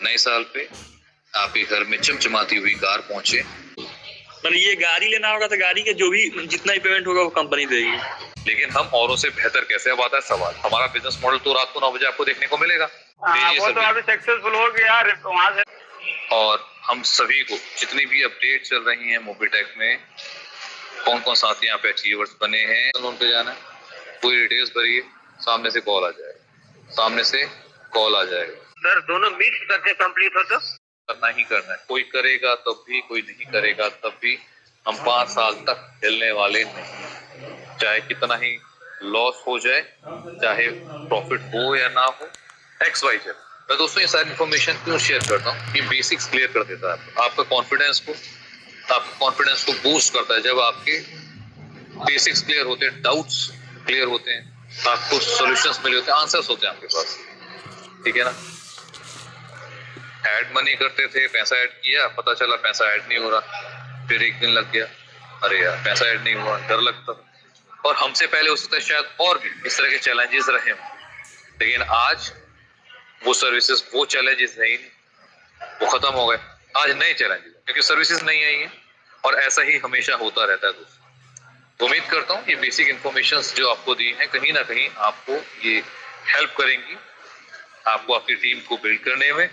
नए साल पे आपके घर में चमचमाती हुई कार पहुंचे। मतलब ये गाड़ी लेना होगा तो गाड़ी के जो भी जितना ही पेमेंट होगा वो कंपनी देगी। लेकिन हम औरों से बेहतर कैसे? अब आता है सवाल। हमारा बिजनेस मॉडल तो रात को 9 बजे आपको देखने को मिलेगा। वो तो अभी सक्सेसफुल हो गया वहां से। और हम सभी को जितनी भी अपडेट चल रही हैं मोबिटेक में, कौन कौन साथी यहाँ पे अचीवर्स बने हैं, उन पे जाना है, पूरी डिटेल्स भरिए, सामने से कॉल आ जाएगा, सामने से कॉल आ जाएगा। सर दोनों मिक्स करके कंप्लीट हो तो करना ही करना है। कोई करेगा तब भी, कोई नहीं करेगा तब भी। हम 5 साल तक हिलने वाले नहीं, चाहे कितना ही लॉस हो जाए, चाहे प्रॉफिट हो या ना हो, XYZ। मैं दोस्तों ये सारी इन्फॉर्मेशन क्यों शेयर करता हूँ? ये बेसिक्स क्लियर कर देता है आपका कॉन्फिडेंस को बूस्ट करता है। जब आपके बेसिक्स क्लियर होते हैं, डाउट्स क्लियर होते हैं, आपको सॉल्यूशंस मिले होते हैं, आंसर्स होते हैं आपके पास, ठीक है ना। ऐड मनी करते थे, पैसा ऐड किया, पता चला पैसा ऐड नहीं हो रहा, फिर एक दिन लग गया, अरे यार पैसा ऐड नहीं हुआ, डर लगता। और हमसे पहले हो सकता है शायद और भी इस तरह के चैलेंजेस रहे हों, लेकिन आज वो सर्विसेज, वो चैलेंजेस नहीं, वो खत्म हो गए। आज नए चैलेंजेस, क्योंकि सर्विसेज नहीं आई है, और ऐसा ही हमेशा होता रहता है दोस्तों। उम्मीद करता हूँ ये बेसिक इन्फॉर्मेशन जो आपको दी है, कहीं ना कहीं आपको ये हेल्प करेंगी, आपको आपकी टीम को बिल्ड करने में,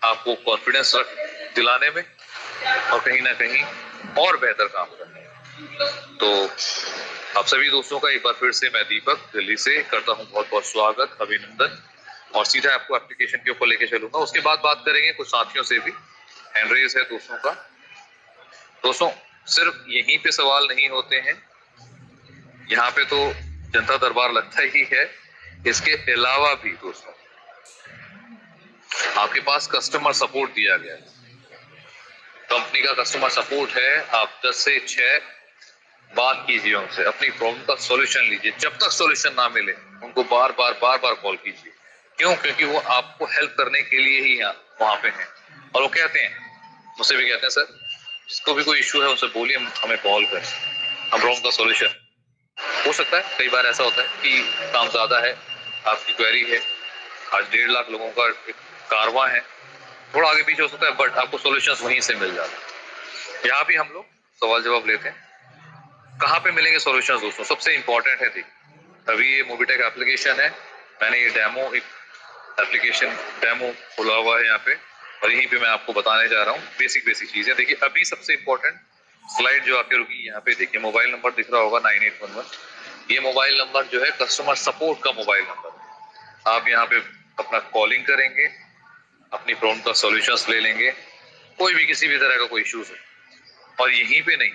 आपको कॉन्फिडेंस दिलाने में, और कहीं ना कहीं और बेहतर काम करने में। तो आप सभी दोस्तों का एक बार फिर से मैं दीपक दिल्ली से करता हूं बहुत बहुत स्वागत, अभिनंदन, और सीधा आपको एप्लीकेशन के ऊपर लेके चलूंगा। उसके बाद बात करेंगे कुछ साथियों से भी, हैंड रेज है दोस्तों का। दोस्तों सिर्फ यहीं पे सवाल नहीं होते हैं, यहाँ पे तो जनता दरबार लगता ही है, इसके अलावा भी दोस्तों आपके पास कस्टमर सपोर्ट दिया गया है। कंपनी का कस्टमर सपोर्ट है, आप 10 से 6 बात कीजिए उनसे, अपनी प्रॉब्लम का सॉल्यूशन लीजिए। जब तक सॉल्यूशन ना मिले उनको बार बार कॉल कीजिए। क्यों? क्योंकि वो आपको हेल्प करने के लिए ही वहां पे हैं। और वो कहते हैं, मुझसे भी कहते हैं, सर जिसको भी कोई इश्यू है उनसे बोलिए हमें कॉल कर, हम प्रॉब्लम का सॉल्यूशन। हो सकता है कई बार ऐसा होता है कि काम ज्यादा है, आपकी क्वेरी है, आज 1.5 लाख लोगों का कारवां है, थोड़ा आगे पीछे हो सकता है, बट आपको सॉल्यूशंस वहीं से मिल जाता है। यहाँ भी हम लोग सवाल जवाब लेते हैं। कहाँ पे मिलेंगे सॉल्यूशंस दोस्तों? सबसे इंपॉर्टेंट है, देखिए अभी ये मोबिटेक एप्लीकेशन है, मैंने ये एक एप्लीकेशन डेमो खोला हुआ है यहाँ पे, और यहीं पे मैं आपको बताने जा रहा हूँ बेसिक चीजें। देखिए अभी सबसे इंपॉर्टेंट स्लाइड जो आपके रुकी यहाँ पे, देखिए मोबाइल नंबर दिख रहा होगा 9811। ये मोबाइल नंबर जो है कस्टमर सपोर्ट का मोबाइल नंबर है। आप यहाँ पे अपना कॉलिंग करेंगे, अपनी प्रॉब्लम का सॉल्यूशंस ले लेंगे, कोई भी किसी भी तरह का कोई इश्यूज हो। और यहीं पे नहीं,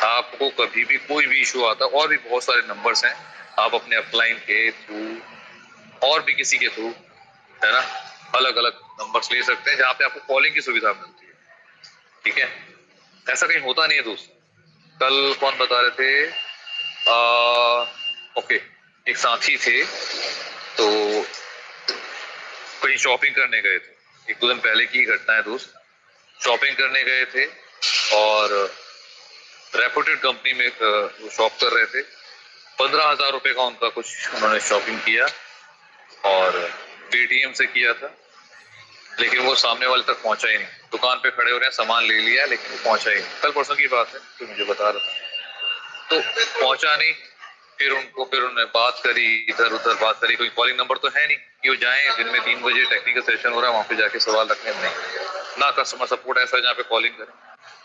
आपको कभी भी कोई भी इशू आता, और भी बहुत सारे नंबर्स हैं, आप अपने अपलाइन के थ्रू और भी किसी के थ्रू, है ना, अलग अलग नंबर्स ले सकते हैं जहाँ पे आपको कॉलिंग की सुविधा मिलती है, ठीक है। ऐसा कहीं होता नहीं है दोस्तों। कल कौन बता रहे थे, ओके, एक साथी थे, तो कहीं शॉपिंग करने गए थे, 1-2 दिन पहले की घटना है दोस्त। शॉपिंग करने गए थे और रेपुटेड कंपनी में वो शॉप कर रहे थे। 15,000 रुपए का उनका कुछ उन्होंने शॉपिंग किया, और पेटीएम से किया था, लेकिन वो सामने वाले तक पहुंचा ही नहीं। दुकान पे खड़े हो रहे हैं, सामान ले लिया, लेकिन वो पहुंचा ही नहीं। कल परसों की बात है, तो मुझे बता रहा था, तो पहुंचा नहीं। फिर उन्होंने बात करी, इधर उधर बात करी, कोई कॉलिंग नंबर तो है नहीं कि वो जाएं दिन में 3 बजे टेक्निकल सेशन हो रहा है वहां पे जाके सवाल रखने, नहीं ना कस्टमर सपोर्ट ऐसा जहाँ पे कॉलिंग करें।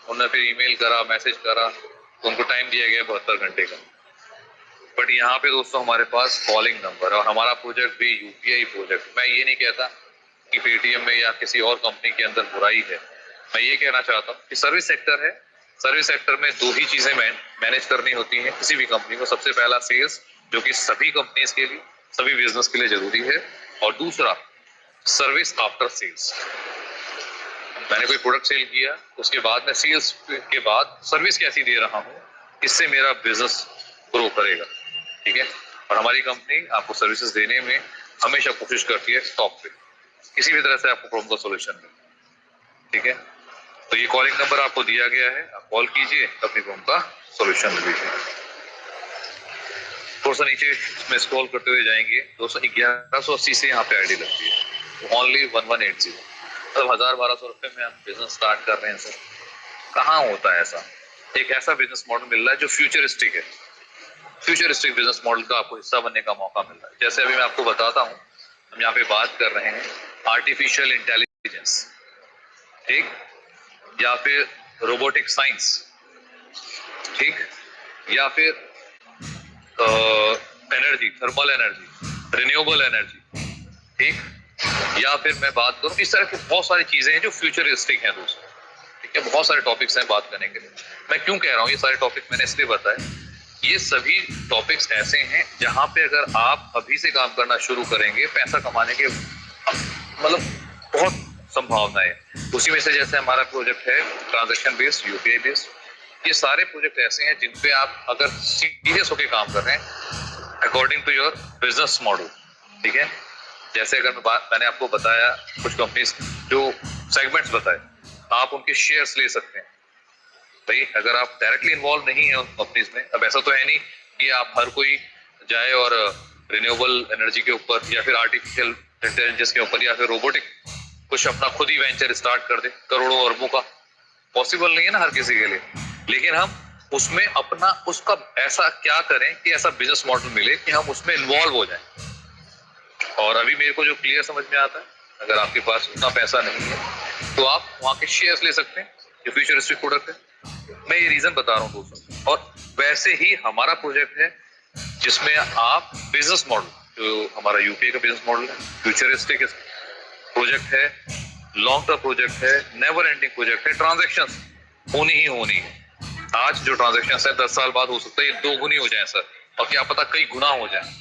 उन्होंने फिर ईमेल करा, मैसेज करा, तो उनको टाइम दिया गया 72 घंटे का। बट यहाँ पे दोस्तों हमारे पास कॉलिंग नंबर, और हमारा प्रोजेक्ट भी यूपीआई प्रोजेक्ट। मैं ये नहीं कहता कि पेटीएम में या किसी और कंपनी के अंदर बुराई है, मैं ये कहना चाहता हूँ कि सर्विस सेक्टर है, सर्विस सेक्टर में 2 ही चीजें मैनेज करनी होती हैं किसी भी कंपनी को। सबसे पहला सेल्स, जो कि सभी कंपनीज के लिए, सभी बिजनेस के लिए जरूरी है, और दूसरा सर्विस आफ्टर सेल्स। मैंने कोई प्रोडक्ट सेल किया, उसके बाद मैं सेल्स के बाद सर्विस कैसी दे रहा हूँ, इससे मेरा बिजनेस ग्रो करेगा, ठीक है। और हमारी कंपनी आपको सर्विसेज देने में हमेशा कोशिश करती है टॉप पे, किसी भी तरह से आपको प्रॉब्लम का सॉल्यूशन मिले, ठीक है। तो ये कॉलिंग नंबर आपको दिया गया है, आप कॉल कीजिए, अपनी प्रॉब्लम का सॉल्यूशन लीजिए। थोड़ा सा नीचे में स्क्रॉल करते हुए जाएंगे, 21180 से यहाँ पे आईडी लगती है, ओनली 1180। मतलब 1000-1200 रुपए में हम बिजनेस स्टार्ट कर रहे हैं सर। कहाँ होता है ऐसा? एक ऐसा बिजनेस मॉडल मिल रहा है जो फ्यूचरिस्टिक है। फ्यूचरिस्टिक बिजनेस मॉडल का आपको हिस्सा बनने का मौका मिल रहा है। जैसे अभी मैं आपको बताता हूँ, हम यहाँ पे बात कर रहे हैं आर्टिफिशियल इंटेलिजेंस, ठीक, या फिर रोबोटिक साइंस, ठीक, या फिर energy, thermal energy, renewable energy, ठीक, या फिर मैं बात करूं इस तरह की बहुत सारी चीजें हैं जो फ्यूचरिस्टिक हैं दोस्तों, ठीक है। बहुत सारे टॉपिक्स हैं बात करने के लिए। मैं क्यों कह रहा हूँ ये सारे टॉपिक, मैंने इसलिए बताया, ये सभी टॉपिक्स ऐसे हैं जहां पे अगर आप अभी से काम करना शुरू करेंगे, पैसा कमाने के मतलब बहुत संभावनाएं हैं। उसी में से जैसे हमारा प्रोजेक्ट है ट्रांजैक्शन बेस्ड, यूपीआई बेस्ड, ये सारे प्रोजेक्ट ऐसे हैं जिन पे आप अगर सीरियस होकर काम कर रहे हैं according to your business model, ठीक है। जैसे अगर मैंने आपको बताया कुछ कंपनीज जो सेगमेंट्स बताए, आप उनके शेयर्स ले सकते हैं भाई। अगर आप डायरेक्टली इन्वॉल्व नहीं है उन कंपनीज में, अब ऐसा तो है नहीं कि आप हर कोई जाए और रिन्यूएबल एनर्जी के ऊपर या फिर आर्टिफिशियल इंटेलिजेंस के ऊपर या फिर रोबोटिक कुछ अपना खुद ही वेंचर स्टार्ट कर दे करोड़ों अरबों का, पॉसिबल नहीं है ना हर किसी के लिए। लेकिन हम उसमें अपना उसका ऐसा क्या करें कि ऐसा बिजनेस मॉडल मिले कि हम उसमें इन्वॉल्व हो जाएं। और अभी मेरे को जो क्लियर समझ में आता है, अगर आपके पास उतना पैसा नहीं है तो आप वहां के शेयर्स ले सकते हैं जो फ्यूचरिस्टिक प्रोडक्ट है। मैं ये रीजन बता रहा हूँ दोस्तों। और वैसे ही हमारा प्रोजेक्ट है जिसमें आप बिजनेस मॉडल, जो हमारा यूपीआई का बिजनेस मॉडल है, फ्यूचरिस्टिक प्रोजेक्ट है, लॉन्ग टर्म प्रोजेक्ट है, नेवर एंडिंग प्रोजेक्ट है। ट्रांजेक्शन होनी ही होनी है। आज जो ट्रांजेक्शन है 10 साल बाद हो सकता है ये 2 गुनी हो जाए सर, और क्या पता कई गुना हो जाए,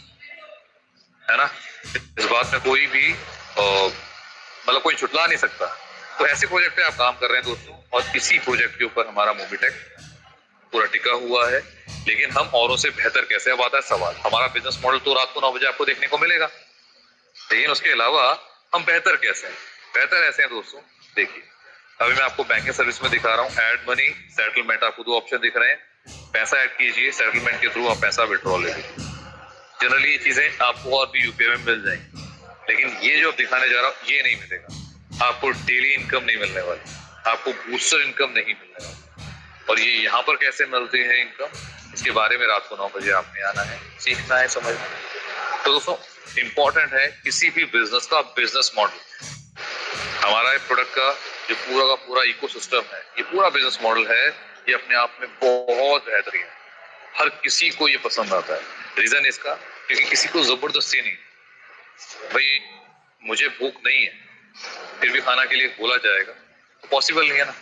है ना। इस बात में कोई भी मतलब कोई छुटला नहीं सकता। तो ऐसे प्रोजेक्ट पे आप काम कर रहे हैं दोस्तों, और इसी प्रोजेक्ट के ऊपर हमारा मोबिटेक पूरा टिका हुआ है। लेकिन हम औरों से बेहतर कैसे, अब आता है सवाल। हमारा बिजनेस मॉडल तो रात को 9 बजे आपको देखने को मिलेगा, लेकिन उसके अलावा हम बेहतर कैसे हैं? बेहतर ऐसे हैं दोस्तों, देखिए अभी मैं आपको बैंकिंग सर्विस में दिखा रहा हूँ, ऐड मनी, सेटलमेंट, आपको 2 ऑप्शन दिख रहे हैं। पैसा ऐड कीजिए, सेटलमेंट के थ्रू आप पैसा विड्रॉ ले लीजिए। जनरली ये चीजें आपको और भी यूपीआई में मिल जाएंगी, लेकिन ये जो दिखाने जा रहा हूँ ये नहीं मिलेगा आपको। डेली इनकम नहीं मिलने वाली, आपको बूस्टर इनकम नहीं मिलने वाली। और ये यहाँ पर कैसे मिलती है इनकम, इसके बारे में रात को 9 बजे आपने आना है, सीखना है, समझना है। तो दोस्तों इंपॉर्टेंट है किसी भी बिजनेस का बिजनेस मॉडल। हमारा प्रोडक्ट का जो पूरा का पूरा इकोसिस्टम है, ये पूरा बिजनेस मॉडल है, ये अपने आप में बहुत बेहतरीन है। हर किसी को ये पसंद आता है। रीजन इसका क्योंकि किसी को जबरदस्ती नहीं, भाई मुझे भूख नहीं है फिर भी खाना के लिए बोला जाएगा तो पॉसिबल नहीं है ना।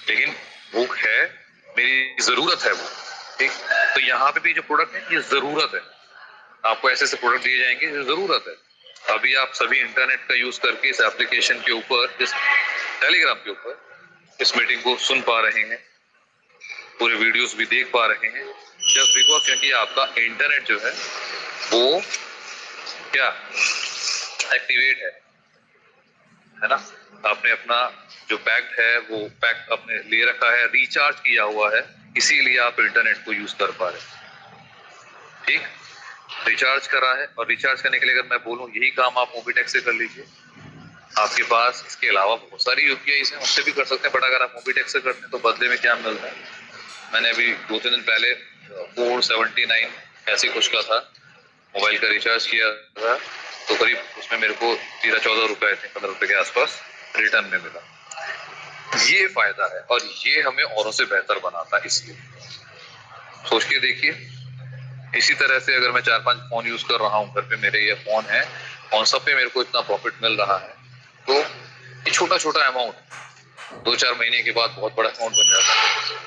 लेकिन भूख है, मेरी जरूरत है वो, ठीक। तो यहाँ पे भी जो प्रोडक्ट है ये जरूरत है। आपको ऐसे ऐसे प्रोडक्ट दिए जाएंगे जो जरूरत है। अभी आप सभी इंटरनेट का यूज करके इस एप्लीकेशन के ऊपर, इस टेलीग्राम के ऊपर इस मीटिंग को सुन पा रहे हैं, पूरे वीडियोस भी देख पा रहे हैं, जस्ट बिकॉज क्योंकि आपका इंटरनेट जो है वो क्या एक्टिवेट है ना। आपने अपना जो पैक्ड है वो पैक अपने लिए रखा है, रिचार्ज किया हुआ है, इसीलिए आप इंटरनेट को यूज कर पा रहे हैं, ठीक। रिचार्ज करा है, और रिचार्ज करने के लिए अगर मैं बोलूं यही काम आप मोबीटेक से कर लीजिए। आपके पास इसके अलावा बहुत सारी यूपीआई हैं, उससे भी कर सकते हैं, बट अगर आप मोबीटेक से करते हैं तो बदले में क्या मिलता है। मैंने अभी 2-3 दिन पहले 479 ऐसी कुछ का था मोबाइल का रिचार्ज किया था, तो करीब उसमें मेरे को 13-14 रुपए, 15 रुपए के आसपास रिटर्न में मिला। ये फायदा है और ये हमें औरों से बेहतर बनाता है, इसलिए सोच के देखिए। इसी तरह से अगर मैं 4-5 फोन यूज कर रहा हूँ, घर पे मेरे ये फोन है और सब पे मेरे को इतना प्रॉफिट मिल रहा है, तो ये छोटा छोटा अमाउंट 2-4 महीने के बाद बहुत बड़ा अमाउंट बन जाता है।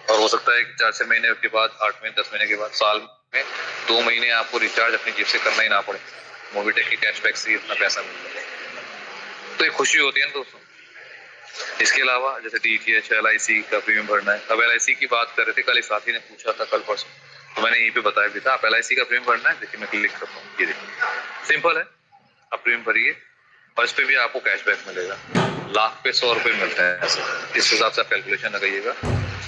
और हो सकता है कि 4-6 महीने के बाद, 8 महीने, 10 महीने के बाद, साल में 2 महीने आपको रिचार्ज अपनी जेब से करना ही ना पड़े, मोबीटेक के कैशबैक से इतना पैसा मिल जाए, तो ये खुशी होती है ना दोस्तों। इसके अलावा जैसे डीटीएच, LIC का प्रीमियम भरना है। अब LIC की बात कर रहे थे, कल एक साथी ने पूछा था, कल परसों, तो मैंने यहीं पे बताया भी था। आप LIC का प्रीमियम भरना है, देखिए मैं क्लिक करता हूँ, ये देखिए सिंपल है, आप प्रीमियम भरिए और इस पे भी आपको कैशबैक मिलेगा। लाख पे 100 रुपए मिलते हैं ऐसे, इस हिसाब से आप कैलकुलेशन लगाइएगा।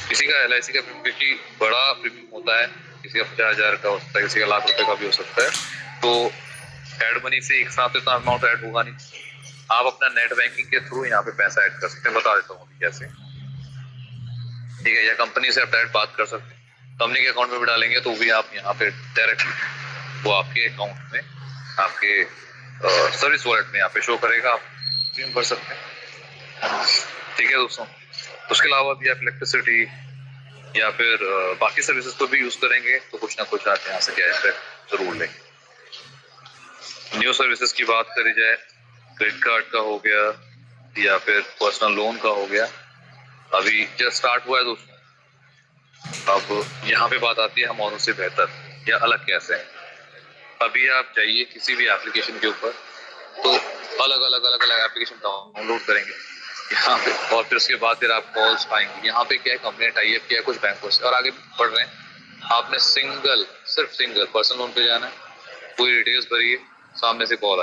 किसी का LIC का क्योंकि बड़ा प्रीमियम होता है, किसी का 50,000 का हो सकता है, किसी का लाख रुपए का भी हो सकता है, तो एड मनी से एक साथ इतना अमाउंट ऐड होगा नहीं। आप अपना नेट बैंकिंग के थ्रू यहाँ पे पैसा ऐड कर सकते हैं। बता देता हूँ कैसे, ठीक है। या कंपनी से आप डायरेक्ट बात कर सकते हैं, कंपनी के अकाउंट में भी डालेंगे तो भी आप यहाँ पे डायरेक्टली वो आपके अकाउंट में, आपके सर्विस वॉलेट में यहाँ पे शो करेगा, आप क्लेम कर सकते हैं, ठीक है दोस्तों। उसके अलावा भी आप इलेक्ट्रिसिटी या फिर बाकी सर्विसेज को भी यूज करेंगे तो कुछ ना कुछ आप यहाँ से कैशबैक जरूर लेंगे। न्यू सर्विसेज की बात करी जाए, क्रेडिट कार्ड का हो गया या फिर पर्सनल लोन का हो गया, अभी जस्ट स्टार्ट हुआ है दोस्तों। अब यहाँ पे बात आती है हम औरों से बेहतर या अलग कैसे हैं। अभी आप जाइए किसी भी एप्लीकेशन के ऊपर तो अलग अलग एप्लीकेशन डाउनलोड करेंगे यहाँ पे, और फिर उसके बाद फिर आप कॉल्स पाएंगे। यहाँ पे क्या है, कंपनी ने टाई अप किया कुछ बैंकों से और आगे बढ़ रहे हैं। आपने सिर्फ सिंगल पर्सनल लोन पे जाना है, पूरी डिटेल्स भरिए, सामने से कॉल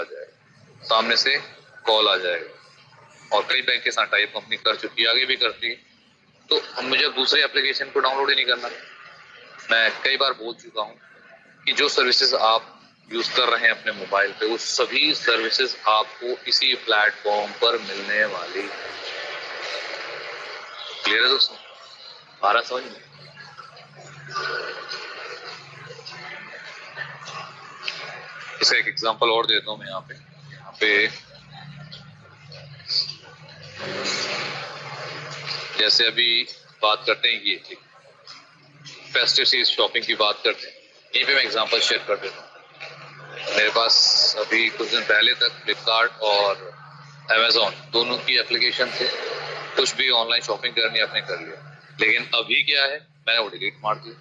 आ जाएगा। और कई बैंक के साथ टाई अप कंपनी कर चुकी है, आगे भी करती है। तो मुझे दूसरे एप्लीकेशन को डाउनलोड ही नहीं करना। मैं कई बार बोल चुका हूँ कि जो सर्विसेज आप यूज कर रहे हैं अपने मोबाइल पे, वो सभी सर्विसेज आपको इसी प्लेटफॉर्म पर मिलने वाली। क्लियर है दोस्तों, बारह समझ में? इसका एक एग्जांपल और देता हूँ मैं यहाँ पे जैसे अभी बात करते हैं, ये फेस्टिव सीजन शॉपिंग की बात करते हैं, यहीं पे मैं एग्जांपल शेयर कर देता हूँ। मेरे पास अभी कुछ दिन पहले तक फ्लिपकार्ट और अमेजोन दोनों की एप्लीकेशन थे, कुछ भी ऑनलाइन शॉपिंग करनी आपने कर लिया, लेकिन अभी क्या है, मैंने वो डिलीट मार दिया।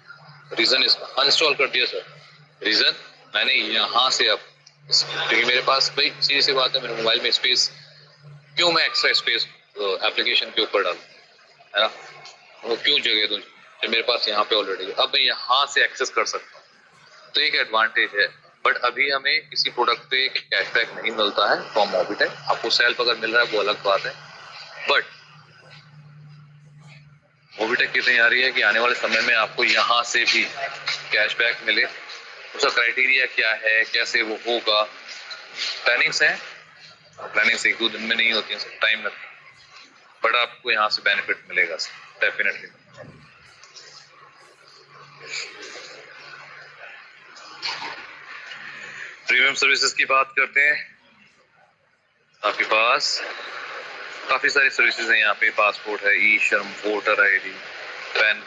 रीजन इसका अनइंस्टॉल कर दिया सर। रीजन मैंने यहाँ से अब, क्योंकि मेरे पास भाई सीधी सी बात है, मेरे मोबाइल में स्पेस क्यों मैं एक्स्ट्रा स्पेस एप्लीकेशन के ऊपर डालूं, है ना? वो क्यों जगह दूं जो मेरे पास यहाँ पे ऑलरेडी, अब मैं यहाँ से एक्सेस कर सकता हूँ, तो एक एडवांटेज है। बट अभी हमें किसी प्रोडक्ट पे कैशबैक नहीं मिलता है फ्रॉम मोबिटेक। आपको सेल्फ अगर मिल रहा है वो अलग बात है, बट मोबिटेक की तैयारी है कि आने वाले समय में आपको यहाँ से भी कैशबैक मिले। उसका क्राइटेरिया क्या है, कैसे वो होगा, प्लानिंग्स हैं, प्लानिंग्स एक दो दिन में नहीं होती है, सब टाइम लगता है, बट आपको यहाँ से बेनिफिट मिलेगा डेफिनेटली। प्रीमियम सर्विसेज की बात करते हैं, आपके पास काफी सारी सर्विसेज हैं यहाँ पे। पासपोर्ट है, ई श्रम, वोटर आईडी, पैन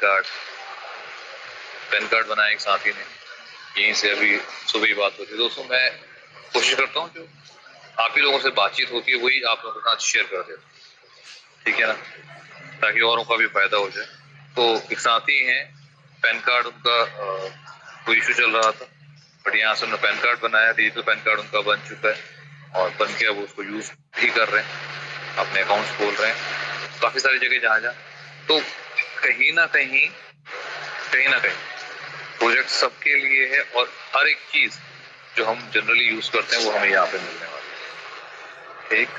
कार्ड बनाया एक साथी ने, यहीं से अभी सुबह ही बात होती है। दोस्तों मैं कोशिश करता हूँ जो आप ही लोगों से बातचीत होती है वही आप लोगों के साथ शेयर कर देता हूँ, ठीक है ना, ताकि औरों का भी फायदा हो जाए। तो एक साथी हैं, पैन कार्ड उनका कोई इशू चल रहा था, बट यहाँ से उन्होंने पैन कार्ड बनाया, डिजिटल पैन कार्ड उनका बन चुका है और बन के अब उसको यूज भी कर रहे हैं, अपने अकाउंट्स खोल रहे हैं काफी सारी जगह जहाँ तो कहीं ना कहीं प्रोजेक्ट सबके लिए है, और हर एक चीज जो हम जनरली यूज करते हैं वो हमें यहाँ पे मिलने वाली है। एक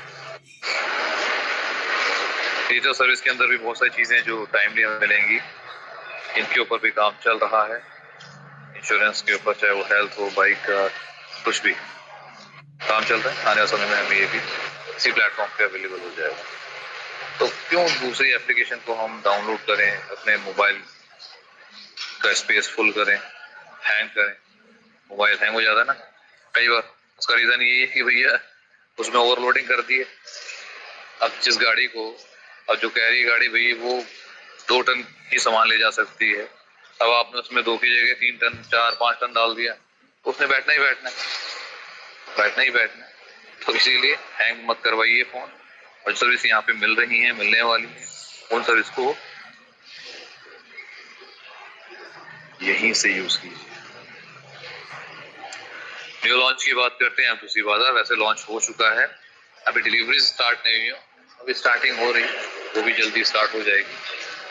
डिजिटल सर्विस के अंदर भी बहुत सारी चीजें जो टाइमली हमें मिलेंगी, इनके ऊपर भी काम चल रहा है। इंश्योरेंस के ऊपर, चाहे वो हेल्थ हो, बाइक का, कुछ भी काम चल रहा है। आने वाले समय में हमें ये भी इसी प्लेटफॉर्म पे अवेलेबल हो जाएगा। तो क्यों दूसरी एप्लीकेशन को हम डाउनलोड करें, अपने मोबाइल का स्पेस फुल करें, हैंग करें। मोबाइल हैंग हो जाता है ना कई बार, उसका रीजन ये है कि भैया उसमें ओवरलोडिंग कर दी है। अब जिस गाड़ी को, अब जो कैरी गाड़ी भैया वो 2 टन की सामान ले जा सकती है, अब आपने उसमें 2 की जगह 3 टन 4-5 टन डाल दिया, उसने बैठना ही बैठना है। तो इसीलिए हैंग मत करवाइए फोन, और सर्विस यहाँ पे मिल रही है, मिलने वाली है, उन सर्विस को यहीं से यूज कीजिए। न्यू लॉन्च की बात करते हैं हम, दूसरी बाजार वैसे लॉन्च हो चुका है, अभी डिलीवरी स्टार्ट नहीं हुई, अभी स्टार्टिंग हो रही है, वो भी जल्दी स्टार्ट हो जाएगी।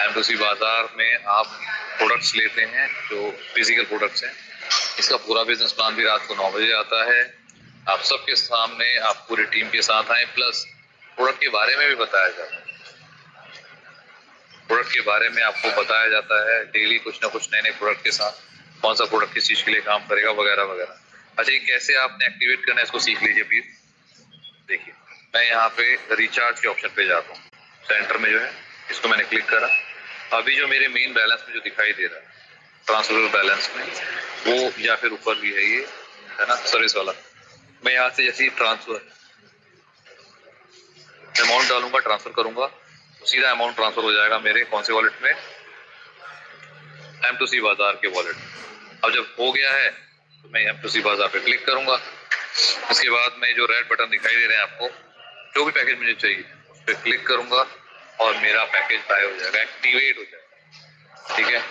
M2C बाजार में आप प्रोडक्ट्स लेते हैं जो फिजिकल प्रोडक्ट्स हैं, इसका पूरा बिजनेस प्लान भी रात को 9 बजे आता है। आप सबके सामने, आप पूरी टीम के साथ आए, प्लस प्रोडक्ट के बारे में भी बताया जाता है। प्रोडक्ट के बारे में आपको बताया जाता है डेली, कुछ ना कुछ नए प्रोडक्ट के साथ, कौन सा प्रोडक्ट किस चीज के लिए काम करेगा वगैरह वगैरह। अच्छा, ये कैसे आपने एक्टिवेट करना है इसको सीख लीजिए प्लीज। देखिए मैं यहाँ पे रिचार्ज के ऑप्शन पे जाता हूँ, सेंटर में जो है इसको मैंने क्लिक करा। अभी जो मेरे मेन बैलेंस में जो दिखाई दे रहा है ट्रांसफर बैलेंस में, वो या फिर ऊपर भी है, ये है ना सर्विस वाला। मैं यहाँ से जैसे ही ट्रांसफर अमाउंट डालूंगा, ट्रांसफर करूंगा, तो सीधा अमाउंट ट्रांसफर हो जाएगा मेरे कौन से वॉलेट में, M2C बाजार के वॉलेट। अब जब हो गया है तो मैं M2C बाजार पे क्लिक करूंगा। इसके बाद मैं जो रेड बटन दिखाई दे रहे हैं आपको, जो भी पैकेज मुझे चाहिए उस पर क्लिक करूंगा और मेरा पैकेज बाय हो जाएगा, एक्टिवेट हो जाएगा। ठीक है,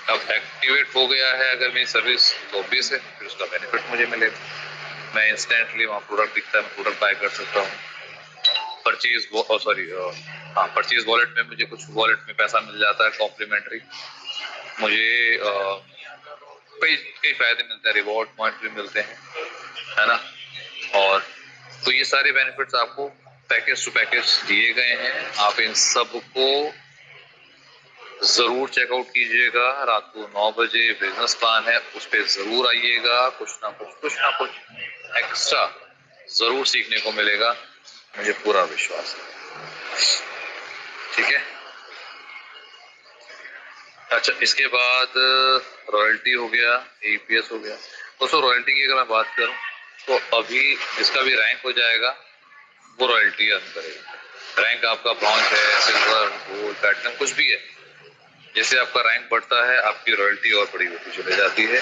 अब एक्टिवेट हो गया है अगर मेरी सर्विस, तो ऑब्वियस है फिर उसका बेनिफिट मुझे मिलेगा। मैं इंस्टेंटली वहाँ प्रोडक्ट दिखता है, मैं प्रोडक्ट बाय कर सकता हूँ। परचेज परचेज वॉलेट में मुझे कुछ वॉलेट में पैसा मिल जाता है कॉम्प्लीमेंट्री। मुझे कई फायदे मिलते हैं, रिवॉर्ड पॉइंट भी मिलते हैं, है ना। और तो ये सारे बेनिफिट्स आपको पैकेज टू पैकेज दिए गए हैं। आप इन सबको जरूर चेकआउट कीजिएगा। रात को 9 बजे बिजनेस प्लान है, उस पर जरूर आइएगा। कुछ ना कुछ एक्स्ट्रा जरूर सीखने को मिलेगा, मुझे पूरा विश्वास है। ठीक है, अच्छा इसके बाद रॉयल्टी हो गया, APS हो गया। दोस्तों रॉयल्टी की अगर मैं बात करूं तो अभी जिसका भी रैंक हो जाएगा वो रॉयल्टी अर्न करेगा। रैंक आपका ब्रॉन्ज है, सिल्वर, गोल्ड, प्लैटिनम कुछ भी है, जैसे आपका रैंक बढ़ता है आपकी रॉयल्टी और बड़ी होती चली जाती है।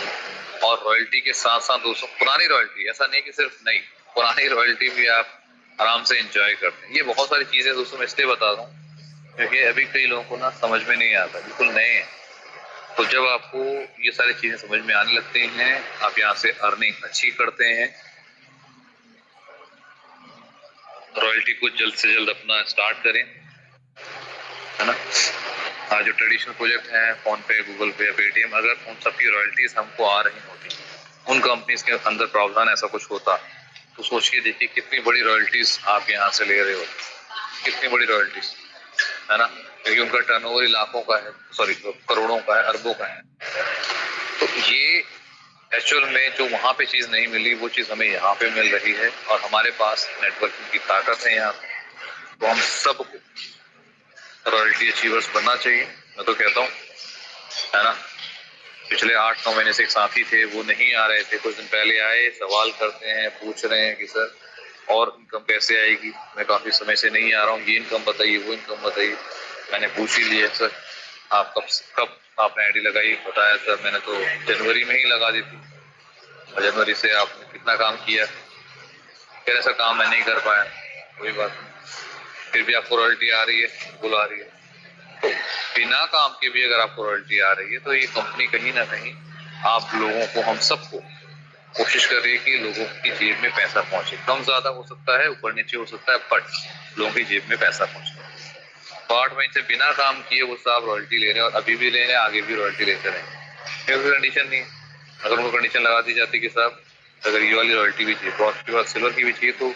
और रॉयल्टी के साथ साथ दोस्तों पुरानी रॉयल्टी, ऐसा नहीं कि सिर्फ नई, पुरानी रॉयल्टी भी आप आराम से एंजॉय करते हैं। ये बहुत सारी चीजें दोस्तों मैं इसलिए बता रहा हूँ क्योंकि अभी कई लोगों को ना समझ में नहीं आता, बिल्कुल नए हैं। तो जब आपको ये सारी चीजें समझ में आने लगती हैं, आप यहाँ से अर्निंग अच्छी करते हैं। रॉयल्टी को जल्द से जल्द अपना स्टार्ट करें, है ना। जो ट्रेडिशनल प्रोजेक्ट हैं फोन पे, गूगल पे या पेटीएम, अगर उन सबकी रॉयल्टीज हमको आ रही होती, उन कंपनीज के अंदर प्रावधान ऐसा कुछ होता, तो सोच के देखिए कितनी बड़ी रॉयल्टीज आप यहाँ से ले रहे हो, कितनी बड़ी रॉयल्टीज, है ना। क्योंकि उनका टर्नओवर ही लाखों का है, सॉरी करोड़ों का है, अरबों का है। तो ये एक्चुअल में जो वहाँ पे चीज नहीं मिली वो चीज हमें यहाँ पे मिल रही है। और हमारे पास नेटवर्किंग की ताकत है यहाँ पे, तो हम सबको रॉयल्टी अचीवर्स बनना चाहिए, मैं तो कहता हूँ, है ना। पिछले 8-9 महीने से एक साथी थे, वो नहीं आ रहे थे, कुछ दिन पहले आए, सवाल करते हैं, पूछ रहे हैं कि सर और इनकम कैसे आएगी, मैं काफी समय से नहीं आ रहा हूँ, ये इनकम बताइए, वो इनकम बताइए। मैंने पूछ ही लिया सर आप कब आपने आईडी लगाई, बताया सर मैंने तो जनवरी में ही लगा दी थी, और जनवरी से आपने कितना काम किया, फिर ऐसा काम मैं नहीं कर पाया, कोई बात नहीं, फिर भी आपको रॉयल्टी आ रही है, बिल्कुल आ रही है। तो बिना काम के भी अगर आपको रॉयल्टी आ रही है तो ये कंपनी कहीं ना कहीं आप लोगों को, हम सबको कोशिश कर रही है कि लोगों की जेब में पैसा पहुंचे। कम ज्यादा हो सकता है, ऊपर नीचे हो सकता है, बट लोगों की जेब में पैसा पहुंचे। तो 8 महीने से बिना काम किए वो साहब रॉयल्टी ले रहे हैं, और अभी भी ले रहे हैं, आगे भी रॉयल्टी लेते रहेंगे। क्योंकि कंडीशन नहीं है। अगर उनको कंडीशन लगा दी जाती कि साहब अगर ये वाली रॉयल्टी भी चाहिए, ब्रॉन्ज के बाद सिल्वर की भी चाहिए, तो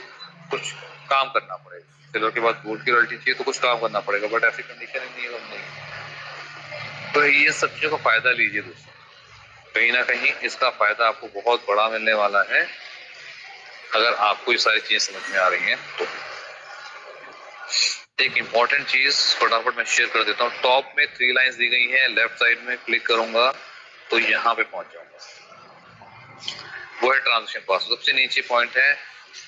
कुछ काम करना पड़ेगा, सिल्वर के बाद गोल्ड की रॉयल्टी चाहिए तो कुछ काम करना पड़ेगा, बट ऐसी कंडीशन ही नहीं है कंपनी। तो ये सब चीजों का फायदा लीजिए दोस्तों, कहीं ना कहीं इसका फायदा आपको बहुत बड़ा मिलने वाला है अगर आपको ये सारी चीजें समझ में आ रही हैं तो। एक इंपॉर्टेंट चीज फटाफट मैं शेयर कर देता हूँ। टॉप में 3 लाइंस दी गई हैं, लेफ्ट साइड में क्लिक करूंगा तो यहाँ पे पहुंच जाऊंगा, वो है ट्रांजेक्शन पासवर्ड, सबसे नीचे पॉइंट है।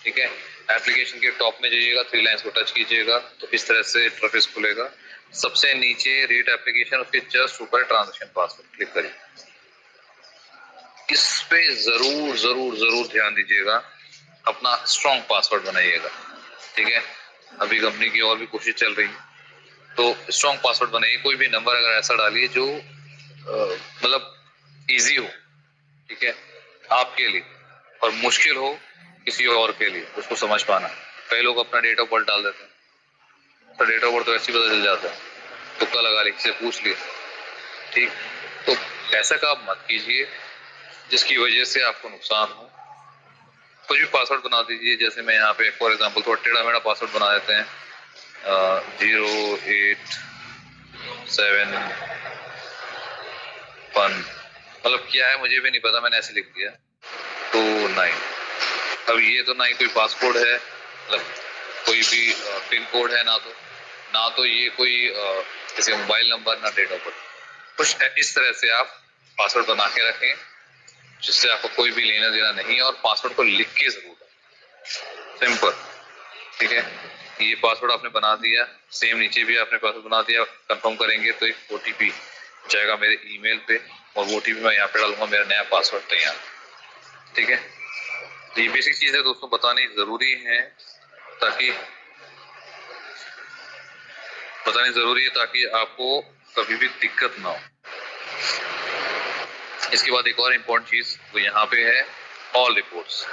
ठीक है, एप्लीकेशन के टॉप में जाइएगा, 3 लाइंस को टच कीजिएगा तो इस तरह से इंटरफेस खुलेगा। सबसे नीचे रेट एप्लीकेशन, उसके जस्ट ऊपर ट्रांजेक्शन पासवर्ड, क्लिक करिए। इस पे जरूर जरूर जरूर ध्यान दीजिएगा, अपना स्ट्रॉन्ग पासवर्ड बनाइएगा। ठीक है, अभी कंपनी की और भी कोशिश चल रही है, तो स्ट्रॉन्ग पासवर्ड बनाइए। कोई भी नंबर अगर ऐसा डालिए जो मतलब इजी हो, ठीक है, आपके लिए, और मुश्किल हो किसी और के लिए उसको समझ पाना। कई लोग अपना डेट ऑफ बर्थ डाल देते हैं, तो डेट ऑफ बर्थ तो ऐसे ही पता चल जाता है, तुक्का लगा लिया, किसी से पूछ लिया। ठीक, तो ऐसा काम मत कीजिए जिसकी वजह से आपको नुकसान हो। कुछ भी पासवर्ड बना दीजिए, जैसे मैं यहाँ पे फॉर एग्जांपल थोड़ा टेढ़ा मेढ़ा पासवर्ड बना देते हैं, 087 1, मतलब क्या है मुझे भी नहीं पता, मैंने ऐसे लिख दिया 29। अब ये तो ना ही कोई पासपोर्ट है, मतलब कोई भी पिन कोड है, ना तो ये कोई जैसे मोबाइल नंबर, ना डेट ऑफ बर्थ। कुछ इस तरह से आप पासवर्ड बना के रखें जिससे आपको कोई भी लेना देना नहीं है, और पासवर्ड को लिख के जरूर, सिंपल, ठीक है। ये पासवर्ड आपने बना दिया, सेम नीचे भी आपने पासवर्ड बना दिया, कंफर्म करेंगे तो एक ओटीपी जाएगा मेरे ईमेल पे, और वो ओटीपी मैं यहाँ पे डालूंगा, मेरा नया पासवर्ड तैयार, ठीक है। तो ये बेसिक चीजें दोस्तों बतानी जरूरी है ताकि आपको कभी भी दिक्कत ना हो। इसके बाद एक और इम्पोर्टेंट चीज वो यहाँ पे है, ऑल रिपोर्ट्स।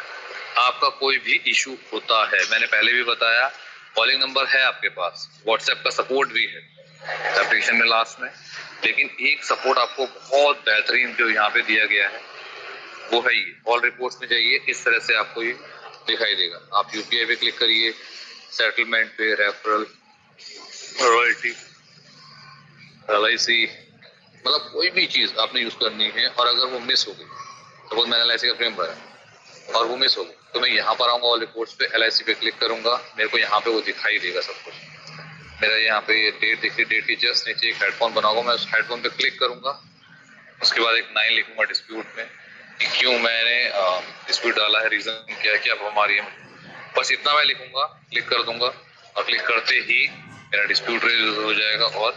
आपका कोई भी इशू होता है, मैंने पहले भी बताया, कॉलिंग नंबर है आपके पास, व्हाट्सएप का सपोर्ट भी है एप्लीकेशन में लास्ट में, लेकिन एक सपोर्ट आपको बहुत बेहतरीन जो यहाँ पे दिया गया है वो है ये, ऑल रिपोर्ट्स में जाइए, इस तरह से आपको ये दिखाई देगा। आप यूपीआई पे क्लिक करिए, सेटलमेंट पे, रेफरल, रॉयल्टी, LIC, मतलब कोई भी चीज आपने यूज करनी है, और अगर वो मिस हो गई, सपोज मैंने LIC का प्रीमियम भरा और वो मिस हो गई, तो मैं यहाँ पर आऊंगा, ऑल रिपोर्ट्स पे LIC पे क्लिक करूंगा, मेरे को यहाँ पे वो दिखाई देगा सब कुछ। मेरा यहाँ पे डेट दिख रही, डेट के जस्ट नीचे एक हेडफोन बना होगा, मैं उस हेडफोन पे क्लिक करूंगा, उसके बाद एक 9 लिखूंगा डिस्प्यूट में कि क्यों मैंने डिस्प्यूट डाला है, रीजन क्या है, क्या हमारी है, बस इतना मैं लिखूंगा, क्लिक कर दूंगा, और क्लिक करते ही मेरा डिस्प्यूट रेज हो जाएगा और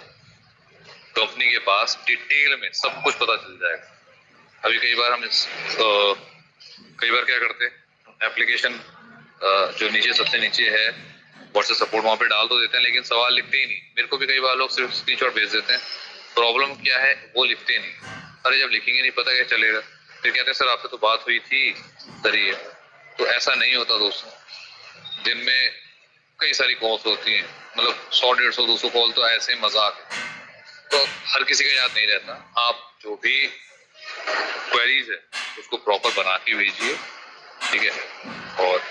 कंपनी के पास डिटेल में सब कुछ पता चल जाएगा। अभी कई बार क्या करते हैं, एप्लीकेशन जो नीचे सबसे नीचे है व्हाट्सएप सपोर्ट, वहां पे डाल तो देते हैं लेकिन सवाल लिखते ही नहीं। मेरे को भी कई बार लोग सिर्फ स्क्रीनशॉट भेज देते हैं, प्रॉब्लम क्या है वो लिखते नहीं। अरे जब लिखेंगे नहीं पता क्या चलेगा, फिर कहते हैं सर आपसे तो बात हुई थी सर ये, तो ऐसा नहीं होता दोस्तों। दिन में कई सारी कॉल्स होती हैं, मतलब 100, 150, 200 कॉल तो ऐसे मजाक, तो हर किसी का याद नहीं रहता। आप जो भी क्वेरीज है उसको प्रॉपर बना के भेजिए, ठीक है, और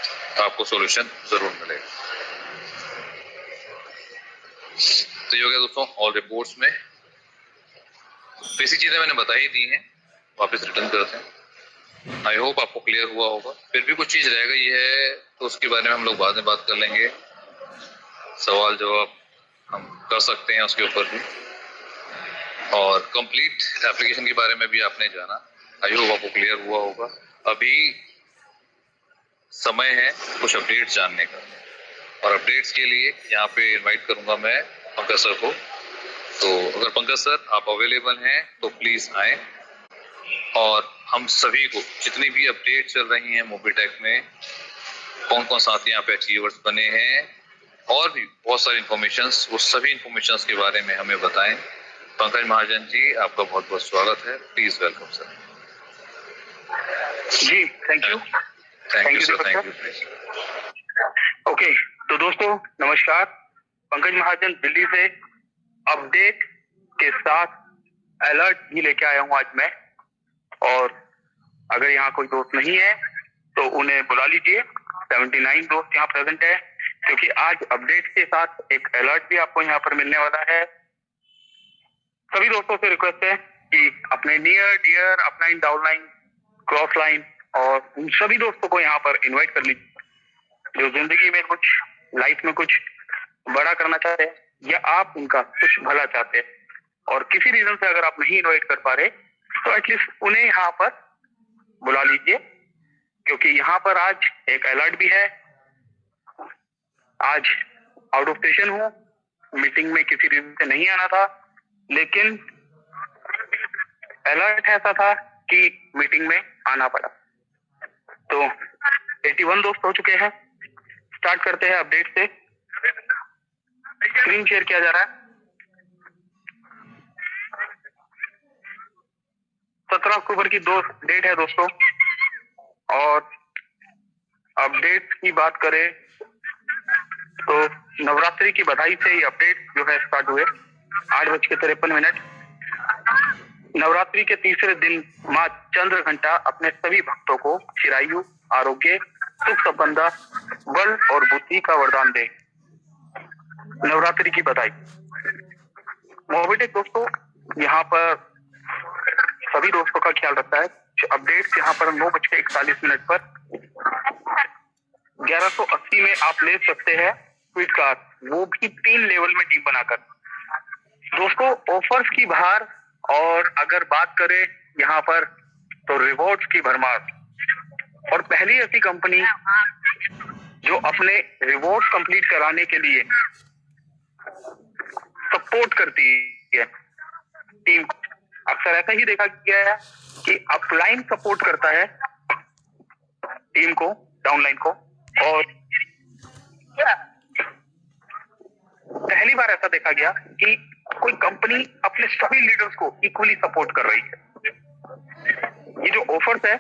आपको सॉल्यूशन जरूर मिलेगा। तो ये हो गया दोस्तों ऑल रिपोर्ट्स में, बेसिक चीजें मैंने बता ही दी हैं, वापस रिटर्न करते हैं। आई होप आपको क्लियर हुआ होगा। फिर भी कुछ चीज रह गई है तो उसके बारे में हम लोग बाद में बात कर लेंगे, सवाल जवाब हम कर सकते हैं उसके ऊपर भी, और कंप्लीट एप्लीकेशन के बारे में भी आपने जाना, आई होप आपको क्लियर हुआ होगा। अभी समय है कुछ अपडेट्स जानने का, और अपडेट्स के लिए यहाँ पे इनवाइट करूंगा मैं पंकज सर को। तो अगर पंकज सर आप अवेलेबल हैं तो प्लीज आए, और हम सभी को जितनी भी अपडेट चल रही हैं मोबिटेक में, कौन कौन साथी यहाँ पे अचीवर्स बने हैं, और भी बहुत सारी इन्फॉर्मेशंस, वो सभी इन्फॉर्मेशंस के बारे में हमें बताएं। पंकज महाजन जी आपका बहुत बहुत स्वागत है, प्लीज वेलकम सर। जी thank you sir, thank you please. Okay, तो दोस्तों नमस्कार, पंकज महाजन दिल्ली से अपडेट के साथ अलर्ट भी लेके आया हूँ आज मैं। और अगर यहाँ कोई दोस्त नहीं है तो उन्हें बुला लीजिए, 79 दोस्त यहाँ प्रेजेंट है, क्योंकि आज अपडेट के साथ एक अलर्ट भी आपको यहाँ पर मिलने वाला है। सभी दोस्तों से रिक्वेस्ट है कि अपने near dear upline, downline, cross line और उन सभी दोस्तों को यहाँ पर इनवाइट कर लीजिए जो जिंदगी में कुछ, लाइफ में कुछ बड़ा करना चाहते हैं या आप उनका कुछ भला चाहते हैं, और किसी रीजन से अगर आप नहीं इनवाइट कर पा रहे तो एटलीस्ट उन्हें यहाँ पर बुला लीजिए, क्योंकि यहाँ पर आज एक अलर्ट भी है। आज आउट ऑफ स्टेशन हूँ, मीटिंग में किसी रीजन से नहीं आना था, लेकिन अलर्ट ऐसा था कि मीटिंग में आना पड़ा। तो 81 दोस्त हो चुके हैं। स्टार्ट करते हैं अपडेट से। स्क्रीन शेयर किया जा रहा है। 17 अक्टूबर की डेट है दोस्तों, और अपडेट की बात करें तो नवरात्रि की बधाई से ये अपडेट जो है स्टार्ट हुए 8:53। नवरात्रि के तीसरे दिन मां चंद्रघंटा अपने सभी भक्तों को चिरायु, आरोग्य, सुख संपदा, बल और बुद्धि का वरदान दे। नवरात्रि की बधाई। मोबिटेक दोस्तों यहाँ पर सभी दोस्तों का ख्याल रखता है। अपडेट्स यहाँ पर 9:41 पर 1180 में आप ले सकते हैं क्विड कार, वो भी 3 लेवल में टीम बनाकर। दोस्तों ऑफर्स की बहार, और अगर बात करें यहाँ पर तो रिवॉर्ड्स की भरमार, और पहली ऐसी कंपनी जो अपने रिवॉर्ड्स कंप्लीट कराने के लिए सपोर्ट करती है टीम। अक्सर ऐसा ही देखा गया है कि अपलाइन सपोर्ट करता है टीम को, डाउनलाइन को, और पहली बार ऐसा देखा गया कि कोई कंपनी अपने सभी लीडर्स को इक्वली सपोर्ट कर रही है। ये जो ऑफर्स है,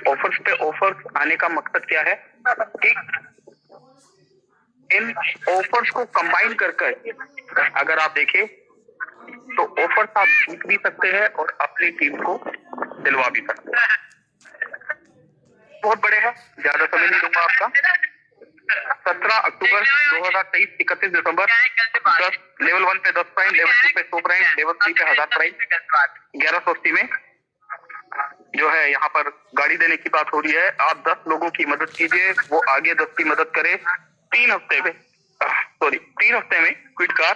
ऑफर्स पे ऑफर्स आने का मकसद क्या है कि इन ऑफर्स को कंबाइन कर अगर आप देखें तो ऑफर्स आप जीत भी सकते हैं और अपनी टीम को दिलवा भी सकते हैं। बहुत बड़े हैं, ज्यादा समय नहीं दूंगा आपका। 17 अक्टूबर 2023, 31 दिसंबर, 10 लेवल 1 पे 10 प्राइम, लेवल 2 पे 100 प्राइम, लेवल 3 पे 1000 प्राइम, 1180 में जो है यहाँ पर गाड़ी देने की बात हो रही है। आप 10 लोगों की मदद कीजिए, वो आगे 10 की मदद करे। 3 हफ्ते में क्विड कार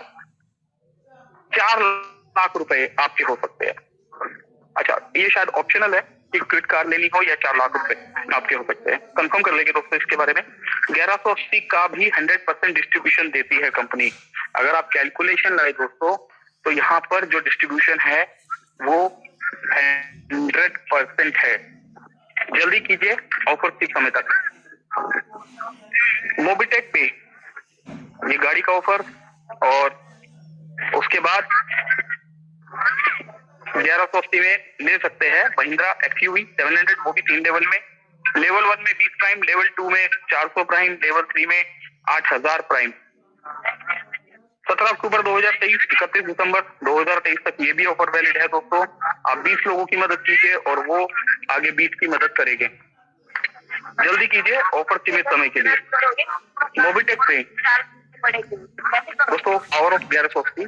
4 लाख रुपए आपके हो सकते हैं। अच्छा, ये शायद ऑप्शनल है कि क्विड कार लेनी हो या 4 लाख रुपए आपके हो सकते हैं। कंफर्म कर लेंगे दोस्तों इसके बारे में। 1180 का भी 100% डिस्ट्रीब्यूशन देती है कंपनी। अगर आप कैलकुलेशन लगाए दोस्तों तो यहाँ पर जो डिस्ट्रीब्यूशन है वो 100% है। जल्दी कीजिए, ऑफर 6 समय तक। मोबिटेक पे ये गाड़ी का ऑफर, और उसके बाद 1180 में ले सकते हैं महिंद्रा एक्सयूवी 700, वो भी 3 लेवल में। लेवल 1 में 20 प्राइम, लेवल 2 में 400 प्राइम, लेवल 3 में 8000 प्राइम। 17 अक्टूबर 2023, 31 दिसंबर 2023 तक ये भी ऑफर वैलिड है दोस्तों। आप 20 लोगों की मदद कीजिए और वो आगे 20 की मदद करेंगे। जल्दी कीजिए, ऑफर सीमित समय के लिए। मोबिटेक पे दोस्तों पावर ऑफ 1180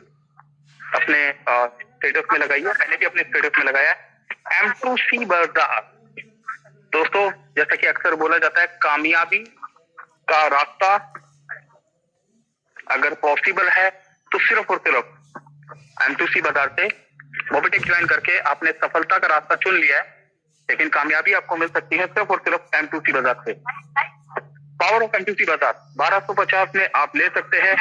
अपने स्टेटस में लगाइए, मैंने भी अपने स्टेटस में लगाया। M2C बाजार दोस्तों, जैसा कि अक्सर बोला जाता है, कामयाबी का रास्ता अगर पॉसिबल है तो सिर्फ और सिर्फ M2C बाजार से मोबिटेक ज्वाइन करके आपने सफलता का रास्ता चुन लिया है, लेकिन कामयाबी आपको मिल सकती है सिर्फ और सिर्फ M2C बाजार से। पावर ऑफ M2C बाजार 1250 में आप ले सकते हैं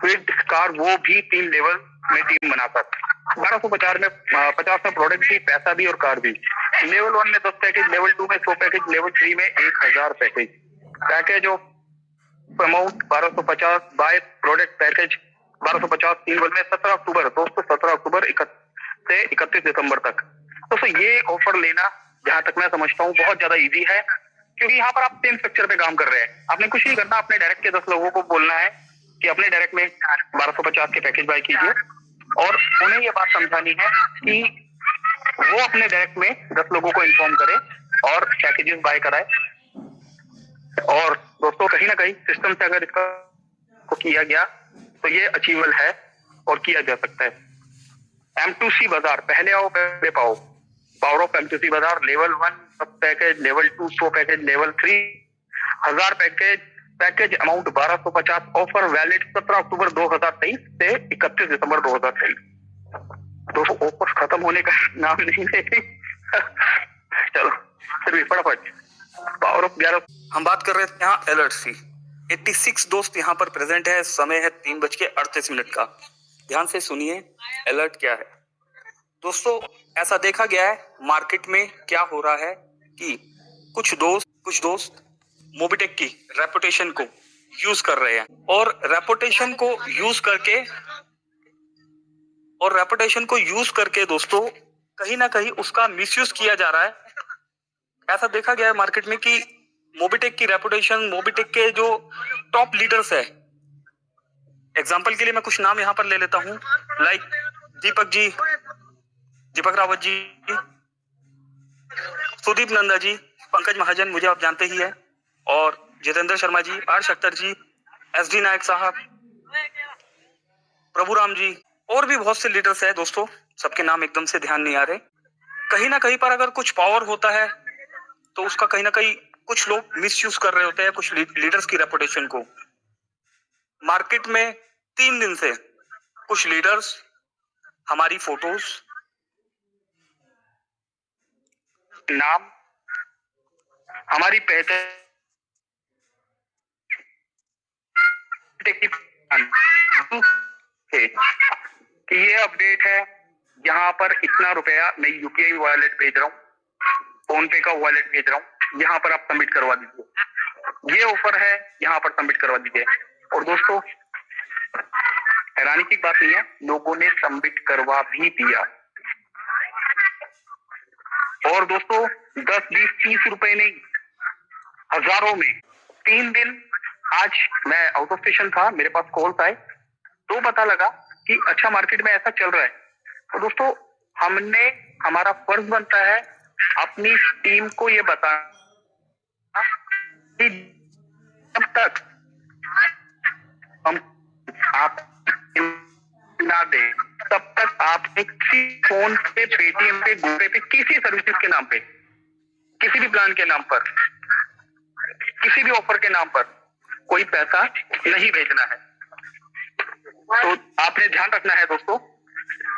क्विड कार, वो भी 3 लेवल में टीम बनाकर। 1250 में 50 में प्रोडक्ट भी, पैसा भी और कार भी। लेवल 1 में 10 पैकेज, लेवल 2 में 100 पैकेज, लेवल 3 में 1000 package. Package of amount 1250 by product package 1250 3 level में। 17 अक्टूबर दोस्तों, 17 अक्टूबर से 31 दिसंबर तक दोस्तों ये ऑफर लेना, जहां तक मैं समझता हूँ, बहुत ज्यादा इजी है, क्योंकि यहाँ पर आप सेम स्ट्रक्चर पे काम कर रहे हैं। आपने कुछ नहीं करना, अपने डायरेक्ट के 10 लोगों को बोलना है कि अपने डायरेक्ट में 1250 के पैकेज बाय कीजिए, और उन्हें ये बात समझानी है कि वो अपने डायरेक्ट में 10 लोगों को इन्फॉर्म करे और पैकेजेस बाय कराए। और दोस्तों कहीं ना कहीं सिस्टम से अगर इसका को किया गया तो ये अचीवेबल है और किया जा सकता है। M2C बाजार, पहले आओ पहले पाओ। पावर ऑफ M2C बाजार, लेवल 1 सब package, level 2 100 package, level 3 1000 package. Package amount 1250। Offer valid 17 अक्टूबर 2023 से 31 दिसंबर 2023। दोस्तों ऑफर खत्म होने का नाम नहीं ले चलो फिर भी फटाफट पावर ऑफ 11। हम बात कर रहे थे यहाँ LRC 86 दोस्त यहाँ पर प्रेजेंट है। समय है 3:38 का। ध्यान से सुनिए अलर्ट क्या है दोस्तों। ऐसा देखा गया है मार्केट में क्या हो रहा है कि कुछ दोस्त मोबिटेक की रेपुटेशन को यूज कर रहे हैं, और रेपुटेशन को यूज करके दोस्तों कहीं ना कहीं उसका मिसयूज किया जा रहा है। ऐसा देखा गया है मार्केट में कि मोबिटेक की रेपुटेशन, मोबिटेक के जो टॉप लीडर्स है, एग्जांपल के लिए मैं कुछ नाम यहाँ पर ले लेता हूँ, लाइक दीपक रावत जी, सुदीप नंदा जी, पंकज महाजन, मुझे आप जानते ही है, और जितेंद्र शर्मा जी, हर्ष अख्तर जी, SD नायक साहब, प्रभु राम जी, और भी बहुत से लीडर्स हैं दोस्तों, सबके नाम एकदम से ध्यान नहीं आ रहे। कहीं ना कहीं पर अगर कुछ पावर होता है तो उसका कहीं ना कहीं कुछ लोग मिसयूज कर रहे होते हैं कुछ लीडर्स की रेपुटेशन को। मार्केट में 3 दिन से कुछ लीडर्स हमारी फोटोज, नाम, हमारी पहचान कि ये अपडेट है, यहाँ पर इतना रुपया मैं यूपीआई वॉलेट भेज रहा हूँ, फोन पे का वॉलेट भेज रहा हूँ, यहाँ पर आप सबमिट करवा दीजिए। ये ऑफर है, यहाँ पर सबमिट करवा दीजिए। और दोस्तों हैरानी की बात नहीं है, लोगों ने सबमिट करवा भी दिया। और दोस्तों 10, 20, 30 रुपए नहीं, हजारों में 3 दिन। आज मैं आउट ऑफ स्टेशन था, मेरे पास कॉल्स आए तो पता लगा कि अच्छा मार्केट में ऐसा चल रहा है। तो दोस्तों हमारा फर्ज बनता है अपनी टीम को ये बताना कि जब तक हम आप ना दें तब तक आप किसी फोन पे, पेटीएम पे, गूगल पे, किसी सर्विसेज के नाम पे, किसी भी प्लान के नाम पर, किसी भी ऑफर के नाम पर कोई पैसा नहीं भेजना है। तो आपने ध्यान रखना है दोस्तों,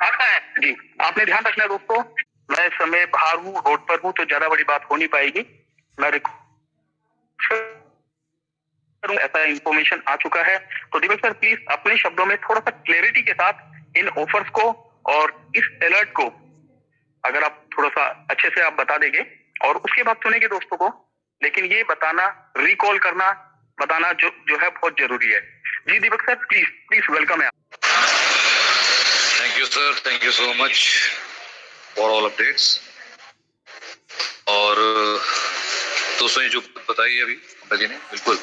आता है जी, आपने ध्यान रखना है दोस्तों। मैं इस समय बाहर हूँ, रोड पर हूँ, तो ज्यादा बड़ी बात हो नहीं पाएगी। मैं ऐसा इंफॉर्मेशन आ चुका है, तो दीपक सर प्लीज अपने शब्दों में थोड़ा सा क्लैरिटी के साथ इन ऑफर्स को और इस अलर्ट को अगर आप थोड़ा सा अच्छे से आप बता देंगे, और उसके बाद सुनेंगे दोस्तों को। लेकिन ये बताना, रिकॉल करना, बताना जो है बहुत जरूरी है। जी दीपक सर प्लीज वेलकम है। Thank you sir, thank you so much for all updates. और दोस्तों जो बताई अभी पंकज जी ने, बिल्कुल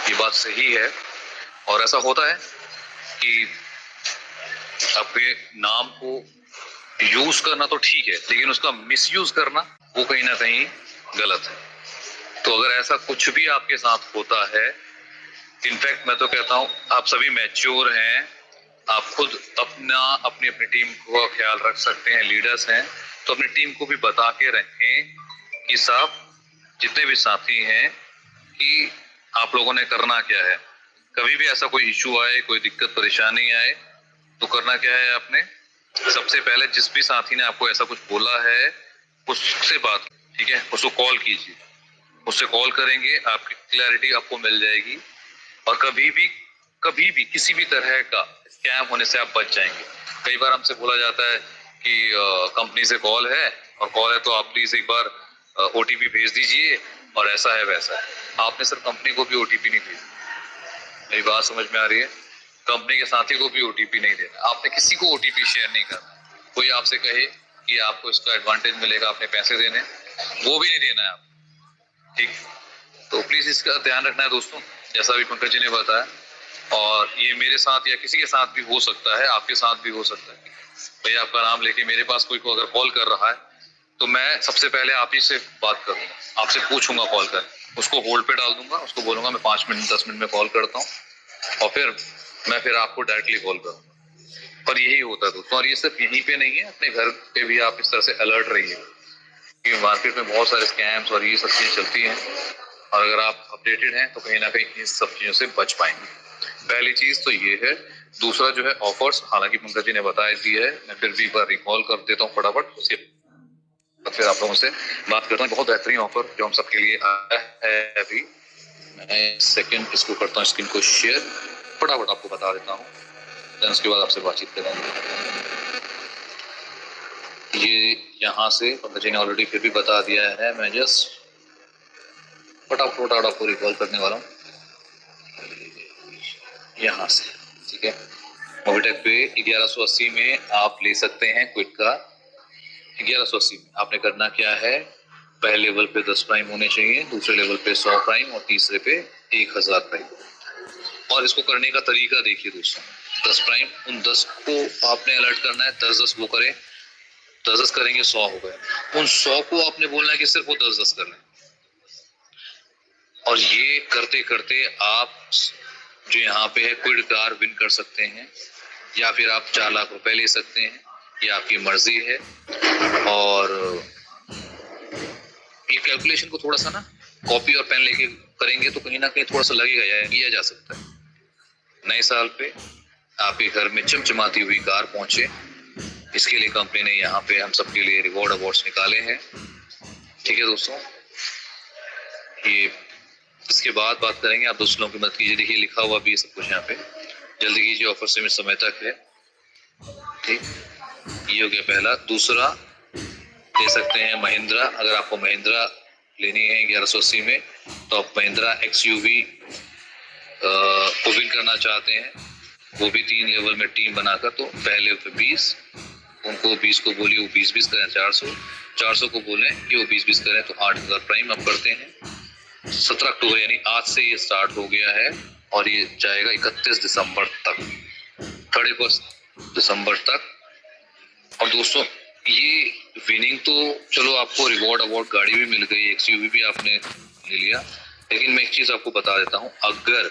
ये बात सही है। और ऐसा होता है कि अपने नाम को यूज करना तो ठीक है, लेकिन उसका मिसयूज करना वो कहीं ना कहीं गलत है। तो अगर ऐसा कुछ भी आपके साथ होता है, इनफैक्ट मैं तो कहता हूं आप सभी मैच्योर हैं, आप खुद अपनी टीम को ख्याल रख सकते हैं, लीडर्स हैं, तो अपनी टीम को भी बता के रखें कि साहब जितने भी साथी हैं कि आप लोगों ने करना क्या है। कभी भी ऐसा कोई इश्यू आए, कोई दिक्कत परेशानी आए, तो करना क्या है आपने, सबसे पहले जिस भी साथी ने आपको ऐसा कुछ बोला है उससे बात, ठीक है, उसको कॉल कीजिए। उससे कॉल करेंगे, आपकी क्लैरिटी आपको मिल जाएगी, और कभी भी किसी भी तरह का स्कैम होने से आप बच जाएंगे। कई बार हमसे बोला जाता है कि कंपनी से कॉल है, और कॉल है तो आप प्लीज एक बार ओटीपी भेज दीजिए, और ऐसा है वैसा है। आपने सर कंपनी को भी ओटीपी नहीं भेजा, मेरी बात समझ में आ रही है? कंपनी के साथी को भी ओटीपी नहीं देना, आपने किसी को ओटीपी शेयर नहीं करना। कोई आपसे कहे कि आपको इसका एडवांटेज मिलेगा, आपने पैसे देने, वो भी नहीं देना है आप, ठीक। तो प्लीज इसका ध्यान रखना है दोस्तों, जैसा भी पंकज जी ने बताया। और ये मेरे साथ या किसी के साथ भी हो सकता है, आपके साथ भी हो सकता है। भैया आपका नाम लेके मेरे पास कोई को अगर कॉल कर रहा है, तो मैं सबसे पहले आप ही से बात करूंगा, आपसे पूछूंगा कॉल कर, उसको होल्ड पे डाल दूंगा, उसको बोलूंगा मैं 5 मिनट 10 मिनट में कॉल करता हूँ, और फिर आपको डायरेक्टली कॉल करूंगा। और यही होता है दोस्तों। और ये सिर्फ यहीं पे नहीं है, अपने घर पे भी आप इस तरह से अलर्ट रहिए, क्योंकि मार्केट में बहुत सारे स्कैम्स और ये सब चीजें चलती हैं, और अगर आप अपडेटेड हैं तो कहीं ना कहीं इन सब चीजों से बच पाएंगे। पहली चीज तो ये है। दूसरा जो है ऑफर्स, हालांकि पंकज जी ने बता दिया है, मैं फिर भी एक बार रिकॉल कर देता हूँ फटाफट, उसके फिर आप लोगों से बात करता हूँ। बहुत बेहतरीन ऑफर जो हम सबके लिए आया है अभी, मैं सेकंड इसको करता हूँ स्क्रीन को शेयर, फटाफट आपको बता देता हूँ, देन उसके बाद आपसे बातचीत करेंगे। ये यहाँ से पंकज जी ने ऑलरेडी फिर भी बता दिया है, मैं जस्ट फटाफट आपको रिकॉल करने वाला हूँ यहाँ से, ठीक है। मोबिटेक पे 1180 में आप ले सकते हैं क्विक का। 1180 में आपने करना क्या है, पहले लेवल पे 10 प्राइम होने चाहिए, दूसरे लेवल पे 100 प्राइम, और तीसरे पे 1000 प्राइम। और इसको करने का तरीका देखिए दोस्तों, 10 प्राइम, उन 10 को आपने अलर्ट करना है, 10 वो करें, 10 करेंगे 100 हो गए, उन 100 को आपने बोलना है कि सिर्फ वो 10 कर लें। और ये करते करते आप जो यहाँ पे है क्विड कार विन कर सकते हैं, या फिर आप 4 लाख रुपए ले सकते हैं, ये आपकी मर्जी है। और ये कैलकुलेशन को थोड़ा सा ना कॉपी और पेन लेके करेंगे तो कहीं ना कहीं थोड़ा सा लगेगा, या किया जा सकता है। नए साल पे आपके घर में चमचमाती हुई कार पहुंचे, इसके लिए कंपनी ने यहाँ पे हम सबके लिए रिवॉर्ड अवार्ड्स निकाले हैं। ठीक है दोस्तों, ये इसके बाद बात करेंगे। आप दोस्तों की मदद कीजिए, देखिए लिखा हुआ भी है सब कुछ यहाँ पे, जल्दी कीजिए, ऑफर से समय तक है। ठीक, ये हो गया पहला। दूसरा ले सकते हैं महिंद्रा, अगर आपको महिंद्रा लेनी है 1180 में तो आप महिंद्रा XUV को विन करना चाहते हैं, वो भी 3 लेवल में टीम बनाकर। तो पहले पे 20, उनको 20 को बोलिए वो 20-20 करें, 400 को बोलें कि वो 20-20 करें, तो 8000 प्राइम अब करते हैं। 17 अक्टूबर यानी आज से ये स्टार्ट हो गया है और ये जाएगा 31 दिसंबर तक, 31 दिसंबर तक। और दोस्तों ये विनिंग तो चलो आपको रिवॉर्ड अवार्ड गाड़ी भी मिल गई, XUV भी आपने ले लिया, लेकिन मैं एक चीज आपको बता देता हूं, अगर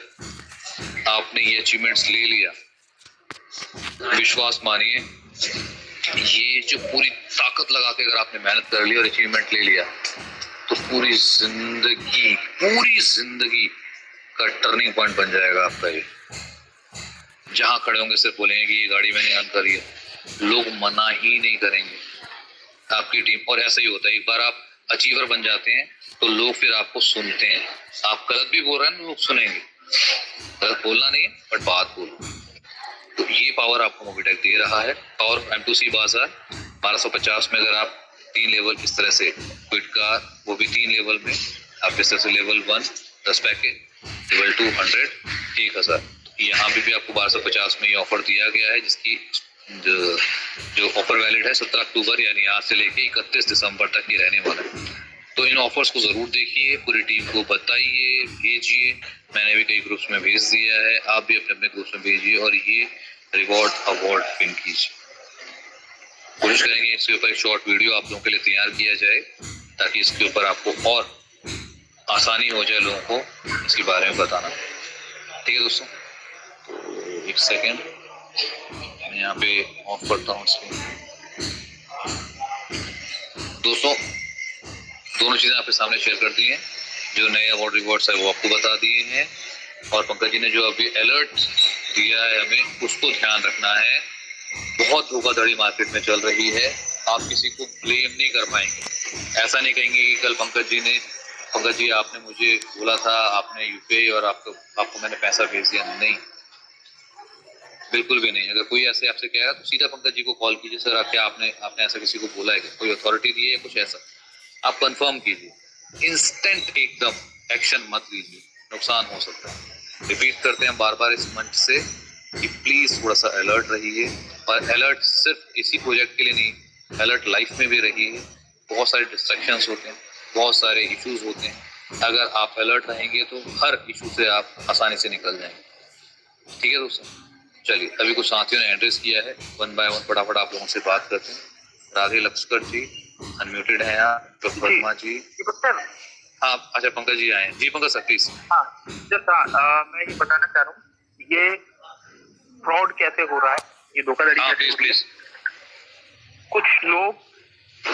आपने ये अचीवमेंट्स ले लिया, विश्वास मानिए, ये जो पूरी ताकत लगा के अगर आपने मेहनत कर ली और अचीवमेंट ले लिया, तो पूरी जिंदगी का टर्निंग पॉइंट बन जाएगा आपका। ये जहां खड़े होंगे सिर्फ बोलेंगे कि ये गाड़ी मैंने अर्न करी है, लोग मना ही नहीं करेंगे आपकी टीम। और ऐसा ही होता है, एक बार आप अचीवर बन जाते हैं तो लोग फिर आपको सुनते हैं। आप गलत भी बोल रहे हैं, लोग सुनेंगे। गलत बोलना नहीं है बट बात बोलो। तो ये पावर आपको मोबिटेक दे रहा है। और M2C बाजार 1250 में अगर आप 3 लेवल इस तरह से क्विट कार, वो भी 3 लेवल में आप इस तरह से लेवल 1 10 पैकेज, लेवल 2 100 1000। यहाँ भी आपको 1250 में ये ऑफर दिया गया है, जिसकी जो ऑफर वैलिड है 17 अक्टूबर यानी आज से लेके 31 दिसंबर तक ही रहने वाला है। तो इन ऑफर्स को जरूर देखिए, पूरी टीम को बताइए, भेजिए। मैंने भी कई ग्रुप्स में भेज दिया है, आप भी अपने अपने ग्रुप्स में भेजिए और ये रिवॉर्ड अवार्ड विन कीजिए। कोशिश करेंगे इसके ऊपर एक शॉर्ट वीडियो आप लोगों के लिए तैयार किया जाए, ताकि इसके ऊपर आपको और आसानी हो जाए लोगों को इसके बारे में बताना। ठीक है दोस्तों, तो एक सेकेंड मैं यहाँ पे ऑफ करता हूँ इसको। दोस्तों दोनों चीजें आपके सामने शेयर कर दी हैं, जो नए अवार्ड रिवॉर्ड्स है वो आपको बता दिए हैं, और पंकज जी ने जो अभी अलर्ट दिया है हमें, उसको ध्यान रखना है। बहुत धोखाधड़ी मार्केट में चल रही है, आप किसी को ब्लेम नहीं कर पाएंगे। ऐसा नहीं कहेंगे कि कल पंकज जी आपने मुझे बोला था, आपने UPI और आपको मैंने पैसा भेज दिया। नहीं, बिल्कुल भी नहीं। अगर कोई ऐसे आपसे कहेगा तो सीधा पंकज जी को कॉल कीजिए, सर क्या आपने ऐसा किसी को बोला है, कोई अथॉरिटी दी है कुछ ऐसा, आप कंफर्म कीजिए। इंस्टेंट एकदम एक्शन मत लीजिए, नुकसान हो सकता है। रिपीट करते हैं बार बार इस मंच से कि प्लीज थोड़ा सा अलर्ट रहिए, और अलर्ट सिर्फ इसी प्रोजेक्ट के लिए नहीं, अलर्ट लाइफ में भी रहिए। बहुत सारे डिस्ट्रैक्शंस होते हैं, बहुत सारे इश्यूज होते हैं, अगर आप अलर्ट रहेंगे तो हर इशू से आप आसानी से निकल जाएंगे। ठीक है दोस्तों, चलिए अभी कुछ साथियों ने एड्रेस किया है, 1 बाय 1 फटाफट आप लोगों से बात करते हैं। राधे लक्ष्कर जी अनम्यूटेड है यहाँ, वर्मा जी। हाँ अच्छा, पंकज जी आए हैं जी। Pankaj sir please. हाँ मैं ये बताना चाह रहा हूँ, ये फ्रॉड कैसे हो रहा है, ये धोखाधड़ी कैसे हो रही है। कुछ लोग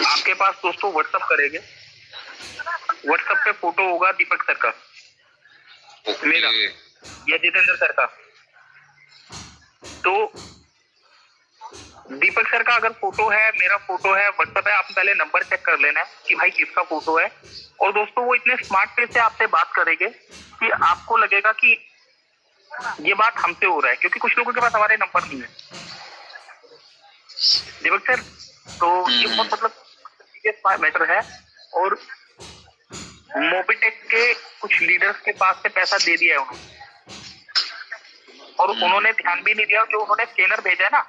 आपके पास दोस्तों व्हाट्सएप करेंगे, व्हाट्सएप पे फोटो होगा दीपक सर का, मेरा या जितेंद्र सर का। तो दीपक सर का अगर फोटो है, मेरा फोटो है, व्हाट्सएप है, आप पहले नंबर चेक कर लेना है कि भाई किसका फोटो है। और दोस्तों वो इतने स्मार्ट वे से आपसे बात करेंगे कि आपको लगेगा कि ये बात हमसे हो रहा है, क्योंकि कुछ लोगों के पास हमारे नंबर नहीं है दीपक सर। तो ये बहुत सीरियस मैटर है। और मोबिटेक के कुछ लीडर्स के पास से पैसा दे दिया है उन्होंने, और उन्होंने ध्यान भी नहीं दिया। जो उन्होंने स्कैनर भेजा है ना,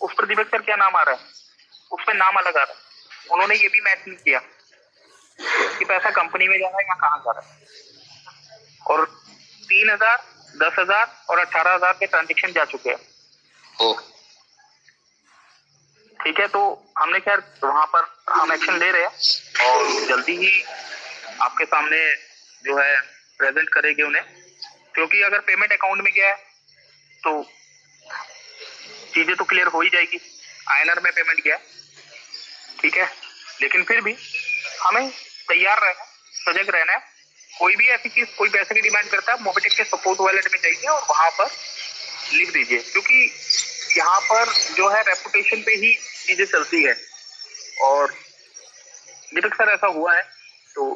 उस पर दीपक सर क्या नाम आ रहा है, उस पर नाम अलग आ रहा है। उन्होंने ये भी मैच नहीं किया कि पैसा कंपनी में जा रहा है या कहाँ जा रहा है। और 3000, 10,000 और 18,000 के ट्रांजेक्शन जा चुके हैं। ठीक है, तो हमने खैर वहां पर हम एक्शन ले रहे हैं और जल्दी ही आपके सामने जो है प्रेजेंट करेंगे उन्हें। क्योंकि अगर पेमेंट अकाउंट में गया है तो चीजें तो क्लियर हो ही जाएगी। INR में पेमेंट गया, ठीक है, लेकिन फिर भी हमें तैयार रहना है, सजग रहना है कोई भी ऐसी चीज, कोई पैसे की डिमांड करता है, मोबिटेक के सपोर्ट वॉलेट में जाइए और वहां पर लिख दीजिए, क्योंकि यहाँ पर जो है रेपुटेशन पे ही चीजें चलती है। और दीपक सर ऐसा हुआ है तो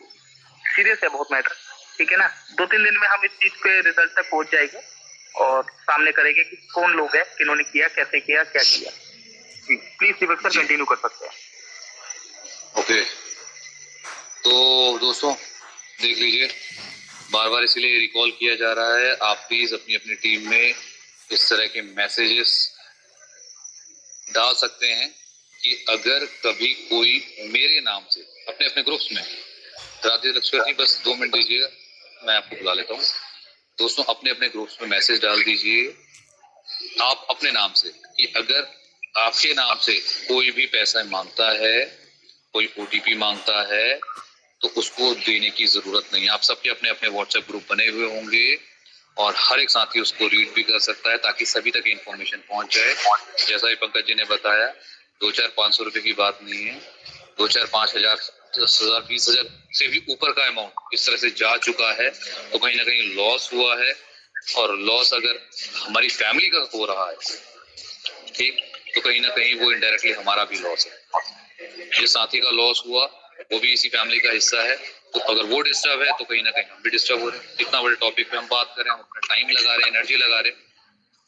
सीरियस है बहुत मैटर, ठीक है ना। 2-3 दिन में हम इस चीज के रिजल्ट तक पहुंच जाएंगे और सामने करेंगे कि कौन लोग हैं, किन्होंने किया, कैसे किया, क्या किया। प्लीज दीपक सर कंटिन्यू कर सकते हैं। ओके, तो दोस्तों देख लीजिए, बार बार इसलिए रिकॉल किया जा रहा है, आप प्लीज अपनी अपनी टीम में इस तरह के मैसेजेस डाल सकते हैं कि अगर कभी कोई मेरे नाम से अपने अपने ग्रुप्स में, राधे लक्ष्मण जी बस 2 मिनट दीजिएगा, मैं आपको बुला लेता हूँ। दोस्तों अपने अपने ग्रुप्स में मैसेज डाल दीजिए आप अपने नाम से कि अगर आपके नाम से कोई भी पैसा मांगता है, कोई ओटीपी मांगता है, तो उसको देने की जरूरत नहीं है। आप सबके अपने अपने व्हाट्सएप ग्रुप बने हुए होंगे और हर एक साथी उसको रीड भी कर सकता है ताकि सभी तक इन्फॉर्मेशन पहुंच जाए। जैसा ही पंकज जी ने बताया, 2-4-500 रुपए की बात नहीं है, 2-4-5,000, 10,000, 20,000 से भी ऊपर का अमाउंट इस तरह से जा चुका है तो कहीं ना कहीं लॉस हुआ है। और लॉस अगर हमारी फैमिली का हो रहा है, ठीक, तो कहीं ना कहीं वो इनडायरेक्टली हमारा भी लॉस है। जिस साथी का लॉस हुआ वो भी इसी फैमिली का हिस्सा है, तो अगर वो डिस्टर्ब है तो कहीं ना कहीं हम भी डिस्टर्ब हो रहे हैं। इतना बड़े टॉपिक पे हम बात कर रहे हैं, अपना टाइम लगा रहे हैं, एनर्जी लगा रहे हैं,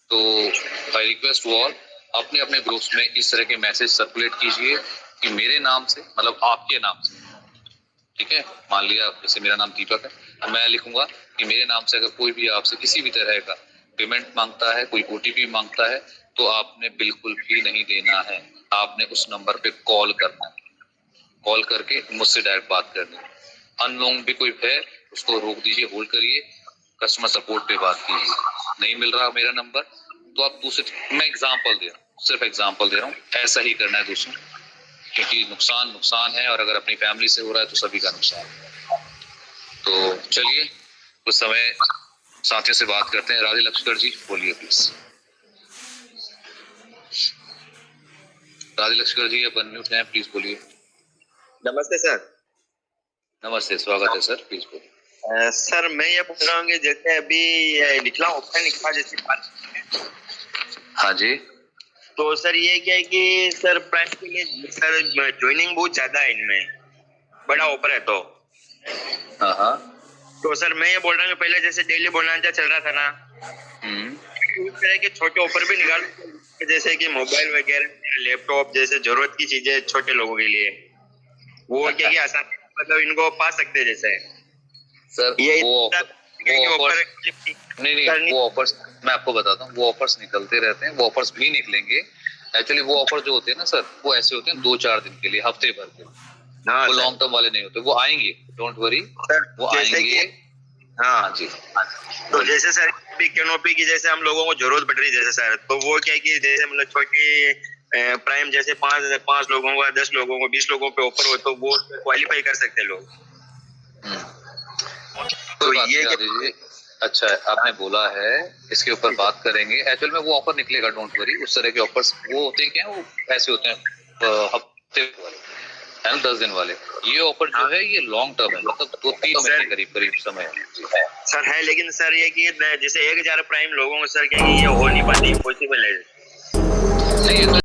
तो आई रिक्वेस्ट टू ऑल, अपने अपने ग्रुप्स में इस तरह के मैसेज सर्कुलेट कीजिए कि मेरे नाम से, मतलब आपके नाम से, ठीक है। मान लिया जैसे मेरा नाम दीपक है, तो मैं लिखूंगा कि मेरे नाम से अगर कोई भी आपसे किसी भी तरह का पेमेंट मांगता है, कोई ओटीपी मांगता है, तो आपने बिल्कुल भी नहीं देना है। आपने उस नंबर पे कॉल करना है, कॉल करके मुझसे डायरेक्ट बात करनी है। अननोन भी कोई है उसको रोक दीजिए, होल्ड करिए, कस्टमर सपोर्ट पे बात कीजिए। नहीं मिल रहा मेरा नंबर तो आप दूसरे, मैं एग्जांपल दे रहा हूँ, सिर्फ एग्जांपल दे रहा हूँ, ऐसा ही करना है दोस्तों, क्योंकि नुकसान है और अगर अपनी फैमिली से हो रहा है तो सभी का नुकसान है। तो चलिए उस समय साथियों से बात करते हैं। राधे लक्ष्मण जी बोलिए प्लीज। राधे लक्ष्मण जी आप अनम्यूट हैं, प्लीज बोलिए। नमस्ते सर। नमस्ते, स्वागत है सर, प्लीज बोलिए। सर मैं ये पूछ रहा हूँ कि जैसे अभी निकला ओपन निकला जैसे, हाँ जी, तो सर ये क्या है कि सर प्राइम के लिए सर ज्वाइनिंग बहुत ज्यादा है इनमें, बड़ा ऑफर है तो। हाँ हाँ, तो सर मैं ये बोल रहा हूँ पहले जैसे डेली बोनांजा चल रहा था ना, उस तरह के छोटे ऑफर भी निकाल, जैसे कि मोबाइल वगैरह, लैपटॉप जैसे जरूरत की चीजें छोटे लोगों के लिए, वो क्या कि आसान मतलब इनको पा सकते हैं जैसे सर ये वो ऑफर्स नहीं, वो ऑफर्स मैं आपको बताता हूँ, वो ऑफर्स निकलते रहते हैं, वो ऑफर्स भी निकलेंगे। एक्चुअली वो ऑफर जो होते हैं ना सर, वो ऐसे होते हैं 2-4 दिन के लिए, हफ्ते भर के, वो लॉन्ग टर्म वाले नहीं होते, वो आएंगे, डोंट वरी, वो आएंगे। हाँ जी, तो जैसे सर कैनोपी की जैसे हम लोगों को जरूरत पड़ रही है जैसे सर, तो वो क्या कि जैसे मतलब छोटी प्राइम जैसे 5 लोगों का, 10 लोगों को, 20 लोगों पे ऑफर हो तो वो क्वालिफाई कर सकते हैं लोग। तो ये अच्छा है आपने बोला है, इसके ऊपर बात करेंगे। एक्चुअल में वो ऑफर निकलेगा, डोंट वरी। उस तरह के ऑफर्स वो होते हैं क्या, वो ऐसे होते हैं हफ्ते वाले, है ना, 10 दिन वाले। ये ऑफर जो है ये लॉन्ग टर्म है, मतलब 2-3 महीने करीब समय है सर है। लेकिन सर ये कि जैसे 1000 प्राइम लोगों को सर क्या ये हो नहीं पाती, पॉसिबल है नहीं, तो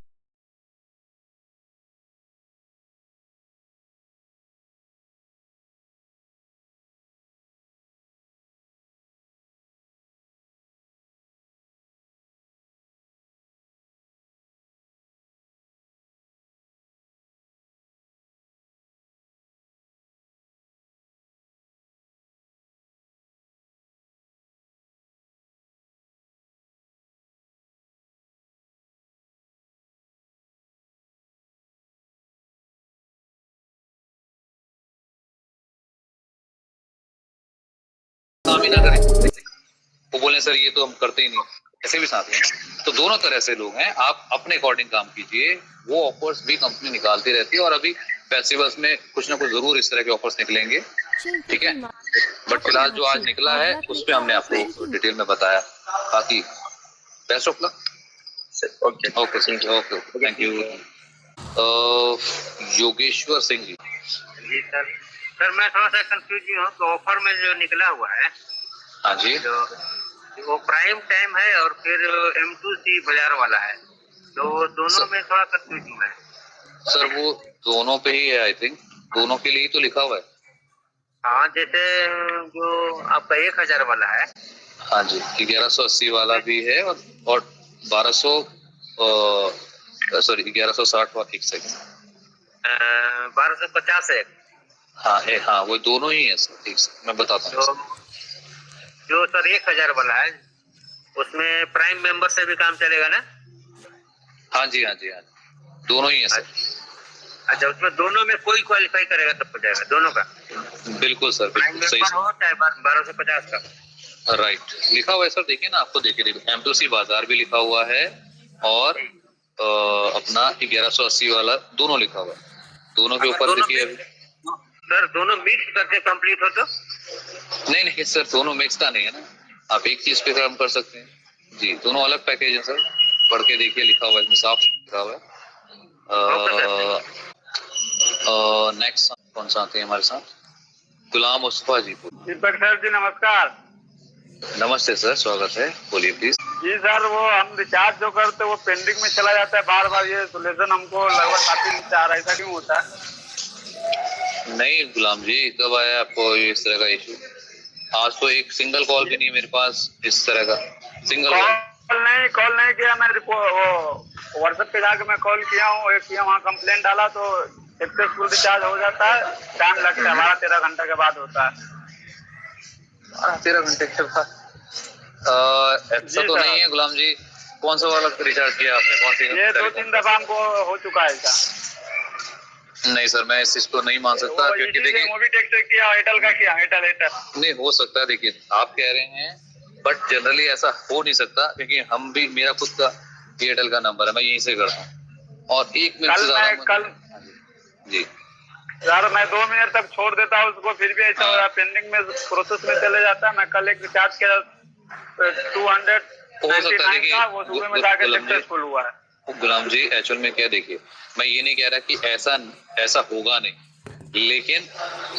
काम ही ना करें, वो बोले सर ये तो हम करते ही नहीं, ऐसे भी साथ हैं। तो दोनों तरह से लोग हैं, आप अपने अकॉर्डिंग काम कीजिए। वो ऑफर्स भी कंपनी निकालती रहती है और अभी फेस्टिवल्स में कुछ ना कुछ जरूर इस तरह के ऑफर्स निकलेंगे, ठीक है। बट फिलहाल जो आज निकला है उस पर हमने आपको डिटेल में बताया। बाकी best of luck. Okay okay, thank you. Yogeshwar Singh ji. जी सर। सर मैं थोड़ा सा कंफ्यूज भी हूँ, तो ऑफर में जो निकला हुआ है हाँ जी जो वो प्राइम टाइम है और फिर M2C बाजार वाला है, तो दोनों में थोड़ा कंफ्यूज हूँ मैं। सर, वो दोनों पे ही है, आई थिंक दोनों के लिए ही तो लिखा हुआ है। हाँ, जैसे जो आपका 1000 वाला है, हाँ जी, 1180 वाला भी है और 1200 सॉरी 1160 वाला, एक सेकंड, 1250 है। हाँ वो दोनों ही है सर, ठीक सर, मैं बताता तो हूँ। जो सर 1000 वाला है उसमें प्राइम मेंबर से भी काम चलेगा ना? हाँ जी, दोनों ही है सर। अच्छा, उसमें दोनों में कोई क्वालिफाई करेगा तब हो जाएगा दोनों का? बिल्कुल सर, प्राइम बिल्कुल सही मेंबर हो चाहे 1250 का। राइट, लिखा हुआ है सर, देखिए ना, आपको देखिए M2C बाजार भी लिखा हुआ है और अपना 1180 वाला दोनों लिखा हुआ है। दोनों के ऊपर देखिए अभी सर दोनों मिक्स करके कंप्लीट हो तो? नहीं सर, दोनों मिक्स का नहीं है ना, आप एक चीज पे काम कर सकते हैं जी। दोनों अलग पैकेज है सर, पढ़ के देखिए, लिखा हुआ है इसमें, साफ लिखा हुआ है। नेक्स्ट कौन सा आते हैं हमारे साथ? गुलाम मुस्तफा जी, दीपक सर जी नमस्कार। नमस्ते सर, स्वागत है, बोलिए प्लीज। जी सर, वो हम रिचार्ज जो करते वो पेंडिंग में चला जाता है बार बार, ये सोल्यूशन हमको लगभग काफी दिन से आ रहा है, ऐसा क्यों होता है? नहीं गुलाम जी, कब आया आपको ये इस तरह का इशू? आज तो एक सिंगल कॉल भी नहीं मेरे पास इस तरह का, सिंगल कॉल नहीं किया मैं, वो व्हाट्सएप पे जाके मैं कॉल किया हूँ, एक किया वहाँ कंप्लेंट डाला तो सक्सेसफुल रिचार्ज हो जाता है, टाइम लगता है 12-13 घंटे के बाद होता है। 13 घंटे के बाद? ऐसा तो नहीं है गुलाम जी। कौन सा वाला रिचार्ज किया आपने, कौन सी? ये 2-3 दफा हमको हो चुका है ऐसा। नहीं सर, मैं इस चीज को नहीं मान सकता, क्योंकि देखिए मोबीटेक से किया, एयरटेल का किया, एयरटेल नहीं हो सकता है, देखिए आप कह रहे हैं, बट जनरली ऐसा हो नहीं सकता, क्योंकि हम भी, मेरा खुद का एयरटेल का नंबर है, मैं यहीं से करता हूँ और 1 मिनट से ज्यादा कल जी यार मैं 2 मिनट तक छोड़ देता हूँ उसको, फिर भी ऐसा हो रहा है, पेंडिंग में प्रोसेस में चले जाता है। मैं कल एक रिचार्ज किया 299 का, वो सुबह में जाकर सक्सेसफुल हुआ है। गुलाम जी एक्चुअल में क्या, देखिए मैं ये नहीं कह रहा कि ऐसा होगा नहीं, लेकिन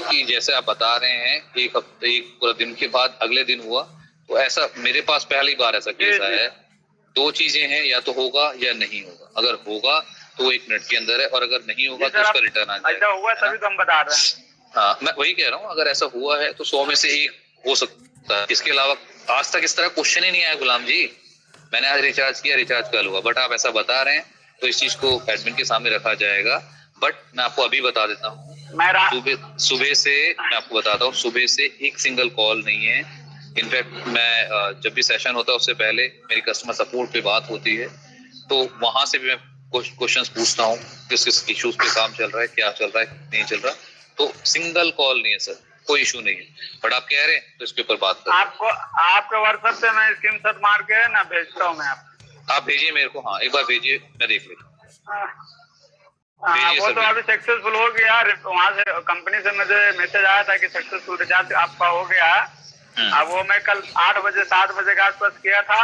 कि जैसे आप बता रहे हैं एक हफ्ते, एक पूरा दिन के बाद अगले दिन हुआ, तो ऐसा मेरे पास पहली बार ऐसा केस आया है। दो चीजें हैं, या तो होगा या नहीं होगा। अगर होगा तो 1 मिनट के अंदर है, और अगर नहीं होगा तो उसका रिटर्न आ जाएगा। ऐसा हुआ तभी तो हम बता रहे हैं। हाँ, मैं वही कह रहा हूँ, अगर ऐसा हुआ है तो 100 में से 1 हो सकता है। इसके अलावा आज तक इस तरह क्वेश्चन ही नहीं आया गुलाम जी। मैंने आज रिचार्ज किया, रिचार्ज कल हुआ, बट आप ऐसा बता रहे हैं, तो इस चीज को एडमिन के सामने रखा जाएगा। बट मैं आपको अभी बता देता हूँ, सुबह से मैं आपको बताता हूँ, सुबह से एक सिंगल कॉल नहीं है। इनफैक्ट मैं जब भी सेशन होता है उससे पहले मेरी कस्टमर सपोर्ट पे बात होती है, तो वहां से भी मैं क्वेश्चंस पूछता हूँ, किस किस इश्यूज पे काम चल रहा है, क्या चल रहा है, नहीं चल रहा। तो सिंगल कॉल नहीं है सर, कोई इशू नहीं है, बट आप कह रहे हैं तो इसके ऊपर बात करें। आपके व्हाट्सएप से मैं स्क्रीनशॉट मार के ना भेजता हूँ मैं आप भेजिए मेरे को, हाँ एक बार भेजिए, मैं देख लेता हूँ। वो तो अभी सक्सेसफुल हो गया, वहाँ से कंपनी से मुझे मैसेज आया था कि सक्सेसफुल रिचार्ज आपका हो गया। अब वो मैं कल 8 बजे 7 बजे के आसपास किया था,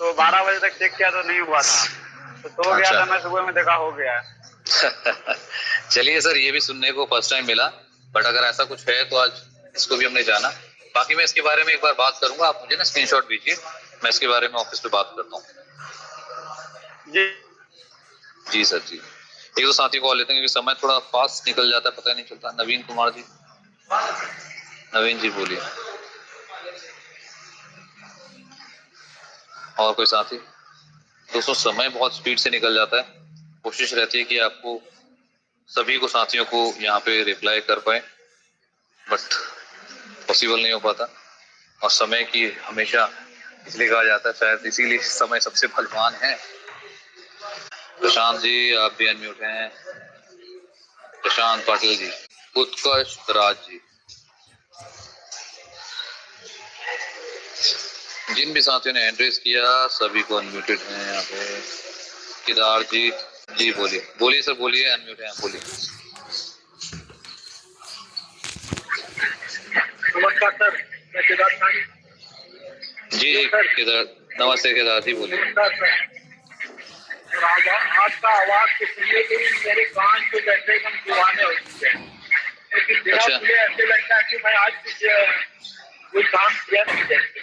तो 12 बजे तक चेक किया तो नहीं हुआ था, तो सो गया था मैं, सुबह में देखा हो गया। चलिए सर, ये भी सुनने को फर्स्ट टाइम मिला, बट अगर ऐसा कुछ है तो आज इसको भी हमने जाना। बाकी मैं इसके बारे में एक बार बात करूंगा, आप मुझे ना स्क्रीनशॉट भेजिए, मैं इसके बारे में ऑफिस पे बात करता हूँ। जी सर जी। एक दो साथी कॉल लेते हैं, क्योंकि समय थोड़ा फास्ट निकल जाता है, पता नहीं चलता। नवीन कुमार जी, नवीन जी बोलिए। और कोई साथी? दोस्तों समय बहुत स्पीड से निकल जाता है, कोशिश रहती है कि आपको सभी को, साथियों को यहाँ पे रिप्लाई कर पाए, बट पॉसिबल नहीं हो पाता। और समय की हमेशा इसलिए कहा जाता है, शायद इसीलिए समय सबसे बलवान है। प्रशांत जी आप भी अनम्यूट हैं। प्रशांत पाटिल जी, उत्कर्ष राज जी, जिन भी साथियों ने हैंड रेज किया सभी को अनम्यूटेड हैं यहाँ पे। केदार जी, जी बोलिए, बोलिए सर, बोलिए, अनम्यूट हैं, बोलिए। नमस्कार सर, मैं केदार जी जी केदार, नमस्ते केदार जी, बोलिए। आपका आवाज तो सुनने के लिए मेरे कान को जैसे एकदम दीवाने हो चुके हैं। लेकिन मेरा अच्छा। मुझे ऐसे लगता है कि मैं आज कोई काम किया नहीं जैसे।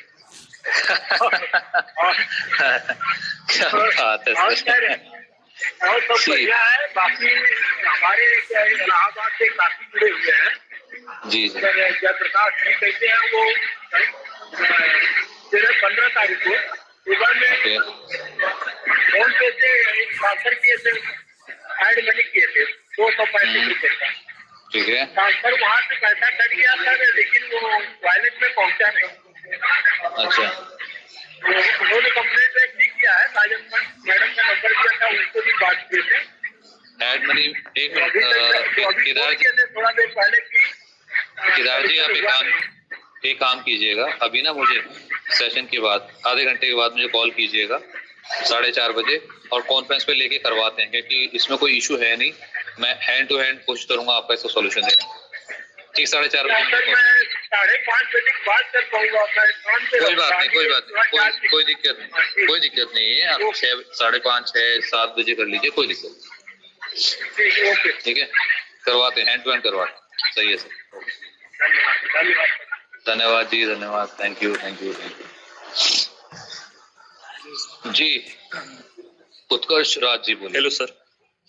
क्या बात है और सर। और सब जी। बढ़िया है। बाकी हमारे इलाहाबाद से काफी जुड़े हुए हैं। जी जी। जयप्रकाश जी कहते हैं वो 15 तारीख को सुबह में ओके। फोन पे से ट्रांसफर किए थे, ऐड मनी किए थे 235 रुपए का ठीक है। ट्रांसफर। वहां से पैसा कट गया था लेकिन वो वॉलेट में पहुंचा नहीं। अच्छा। तो उन्होंने कंप्लेंट भी किया है, मैडम का नंबर दिया था, उनको भी बात किए थे। ऐड मनी एक मिनट, अभी केदार जी, थोड़ा देर पहले की केदार जी आप एक काम कीजिएगा, अभी ना मुझे सेशन के बाद आधे घंटे के बाद मुझे कॉल कीजिएगा 4:30 बजे, और कॉन्फ्रेंस पे लेके करवाते हैं, क्योंकि इसमें कोई इशू है नहीं। मैं हैंड टू हैंड कोशिश करूंगा आपका इसका सॉल्यूशन देने। ठीक, 4:30 बजे। सर मैं 5:30 बजे की बात कर पाऊंगा। मैं काम पे कोई बात नहीं, कोई बात नहीं, कोई कोई दिक्कत नहीं, कोई दिक्कत नहीं है। आप 6, 5:30, 6, 7 बजे कर लीजिए, कोई दिक्कत नहीं। ओके, ठीक है, करवाते हैं, हैंड टू हैंड करवाते हैं। सही है सर। धन्यवाद। धन्यवाद जी, धन्यवाद। Thank you, thank you, thank you जी। उत्कर्ष राज जी बोलिए। Hello sir.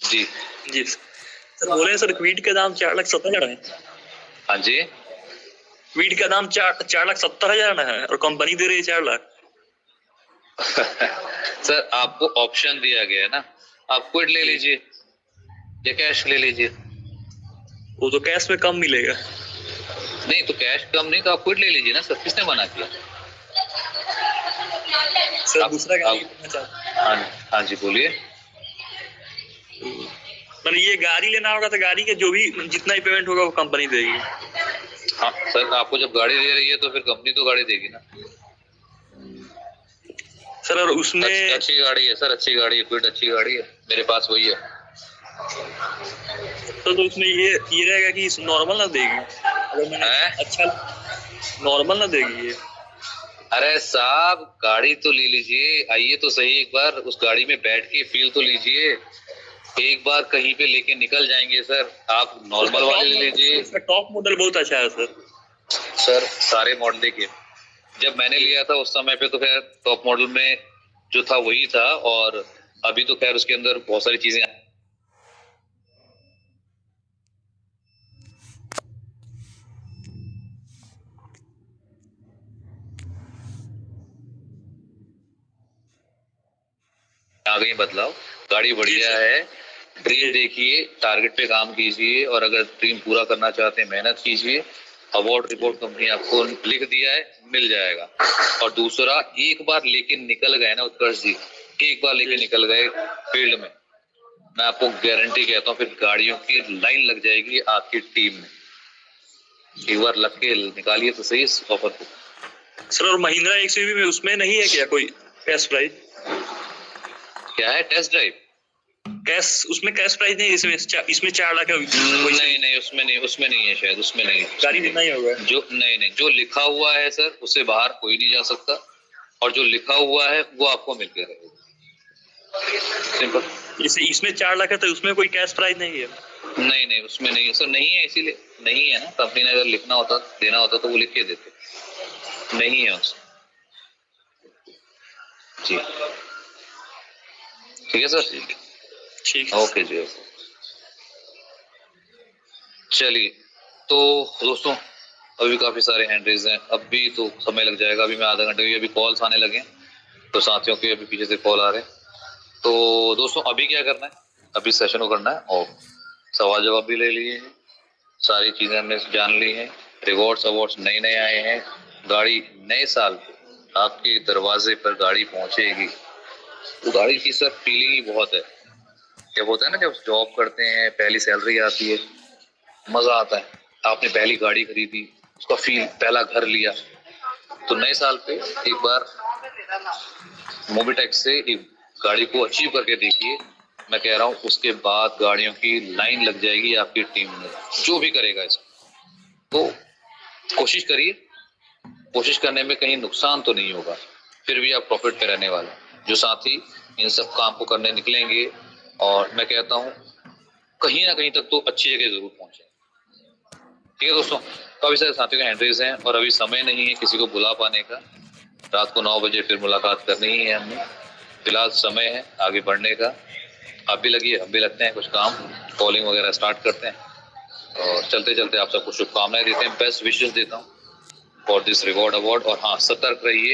जी जी सर बोले हैं सर, क्वीट का दाम 4,70,000 है। हाँ जी। क्वीट का दाम 4,70,000 है और कंपनी दे रही है 4 लाख। सर आपको ऑप्शन दिया गया है ना, आप क्विट ले लीजिए या कैश ले लीजिए। वो तो कैश में कम मिलेगा। नहीं तो कैश कम नहीं तो आप क्विट ले लीजिए ना सर, किसने मना किया? सर दूसरा गाड़ी लेना चाहता हाँ हाँ जी बोलिए। हूं। मैंने ये गाड़ी लेना होगा तो गाड़ी के जो भी जितना ही पेमेंट होगा वो कंपनी देगी। हाँ सर, आपको जब गाड़ी दे रही है तो फिर कंपनी तो गाड़ी देगी ना। सर और उसमें अच्छी गाड़ी है सर, अच्छी गाड़ी है, क्विट अच्छी गाड़ी है, मेरे पास वही है। तो उसमें ये रहेगा कि नॉर्मल ना देगी अगर मैंने अच्छा नॉर्मल ना देगी ये। अरे साहब गाड़ी तो ले लीजिए, आइए तो सही, एक बार उस गाड़ी में बैठ के फील तो लीजिए। एक बार कहीं पे लेके निकल जाएंगे सर। आप नॉर्मल वाले ले लीजिए। इसका टॉप मॉडल बहुत अच्छा है सर। सर सारे मॉडल देखिए, जब मैंने लिया था उस समय पे तो खैर टॉप मॉडल में जो था वही था, और अभी तो खैर उसके अंदर बहुत सारी चीजें आ गई बदलाव। गाड़ी बढ़िया है, ड्रीम देखिए, टारगेट पे काम कीजिए, और अगर ड्रीम पूरा करना चाहते हैं मेहनत कीजिए। अवार्ड रिपोर्ट कंपनी आपको लिख दिया है, मिल जाएगा। और दूसरा, एक बार लेके निकल गए ना उत्कर्ष जी, एक बार लेके निकल गए फील्ड में, मैं आपको गारंटी कहता हूँ फिर गाड़ियों की लाइन लग जाएगी आपकी टीम में। एक बार लग के निकालिए तो सही इस ऑफर को। सर और महिंद्रा एक्सयूवी में उसमें नहीं है क्या कोई कैश प्राइस? क्या है टेस्ट ड्राइव? कैश उसमें कैश प्राइस नहीं, इसमें 4 लाख है। नहीं उसमें नहीं है, शायद उसमें नहीं है। गाड़ी देना ही होगा जो नहीं जो लिखा हुआ है सर उससे बाहर कोई नहीं जा सकता, और जो लिखा हुआ है वो आपको मिल के रहेगा। सिंपल। इसमें 4 लाख है तो उसमें कोई कैश प्राइस नहीं है? नहीं उसमें नहीं है सर, नहीं है इसीलिए नहीं है ना। कंपनी ने अगर लिखना होता देना होता तो वो लिख के देते, नहीं है उसमें। जी ठीक है सर। ठीक है ओके जी। चलिए तो दोस्तों, अभी काफी सारे हैंड रेज हैं, अब भी तो समय लग जाएगा। अभी मैं आधा घंटे की, अभी कॉल्स आने लगे हैं तो साथियों के अभी पीछे से कॉल आ रहे हैं। तो दोस्तों अभी क्या करना है, अभी सेशन को करना है और सवाल जवाब भी ले लिए हैं, सारी चीजें हमने जान ली हैं। रिवॉर्ड्स अवार्ड्स नए नए आए हैं, गाड़ी नए साल पे आपके दरवाजे पर गाड़ी पहुंचेगी। तो गाड़ी की सर फीलिंग ही बहुत है। जब होता है ना, जब जॉब करते हैं पहली सैलरी आती है, मजा आता है। आपने पहली गाड़ी खरीदी, उसका फील, पहला घर लिया। तो नए साल पे एक बार मोबिटेक्स से एक गाड़ी को अचीव करके देखिए। मैं कह रहा हूँ उसके बाद गाड़ियों की लाइन लग जाएगी आपकी टीम में, जो भी करेगा इसको। तो कोशिश करिए, कोशिश करने में कहीं नुकसान तो नहीं होगा, फिर भी आप प्रॉफिट पे रहने वाले। जो साथी इन सब काम को करने निकलेंगे, और मैं कहता हूँ कहीं ना कहीं तक तो अच्छी जगह जरूर पहुंचे। ठीक है दोस्तों, काफी सारे साथियों के एंट्रीज हैं और अभी समय नहीं है किसी को बुला पाने का। रात को 9 बजे फिर मुलाकात करनी ही है हमने। फिलहाल समय है आगे बढ़ने का। आप भी लगिए, हम भी लगते हैं कुछ काम, कॉलिंग वगैरह स्टार्ट करते हैं और चलते चलते आप सबको शुभकामनाएं देते हैं, बेस्ट विशेस देता हूँ फॉर दिस रिवॉर्ड अवार्ड। और हाँ, सतर्क रहिए।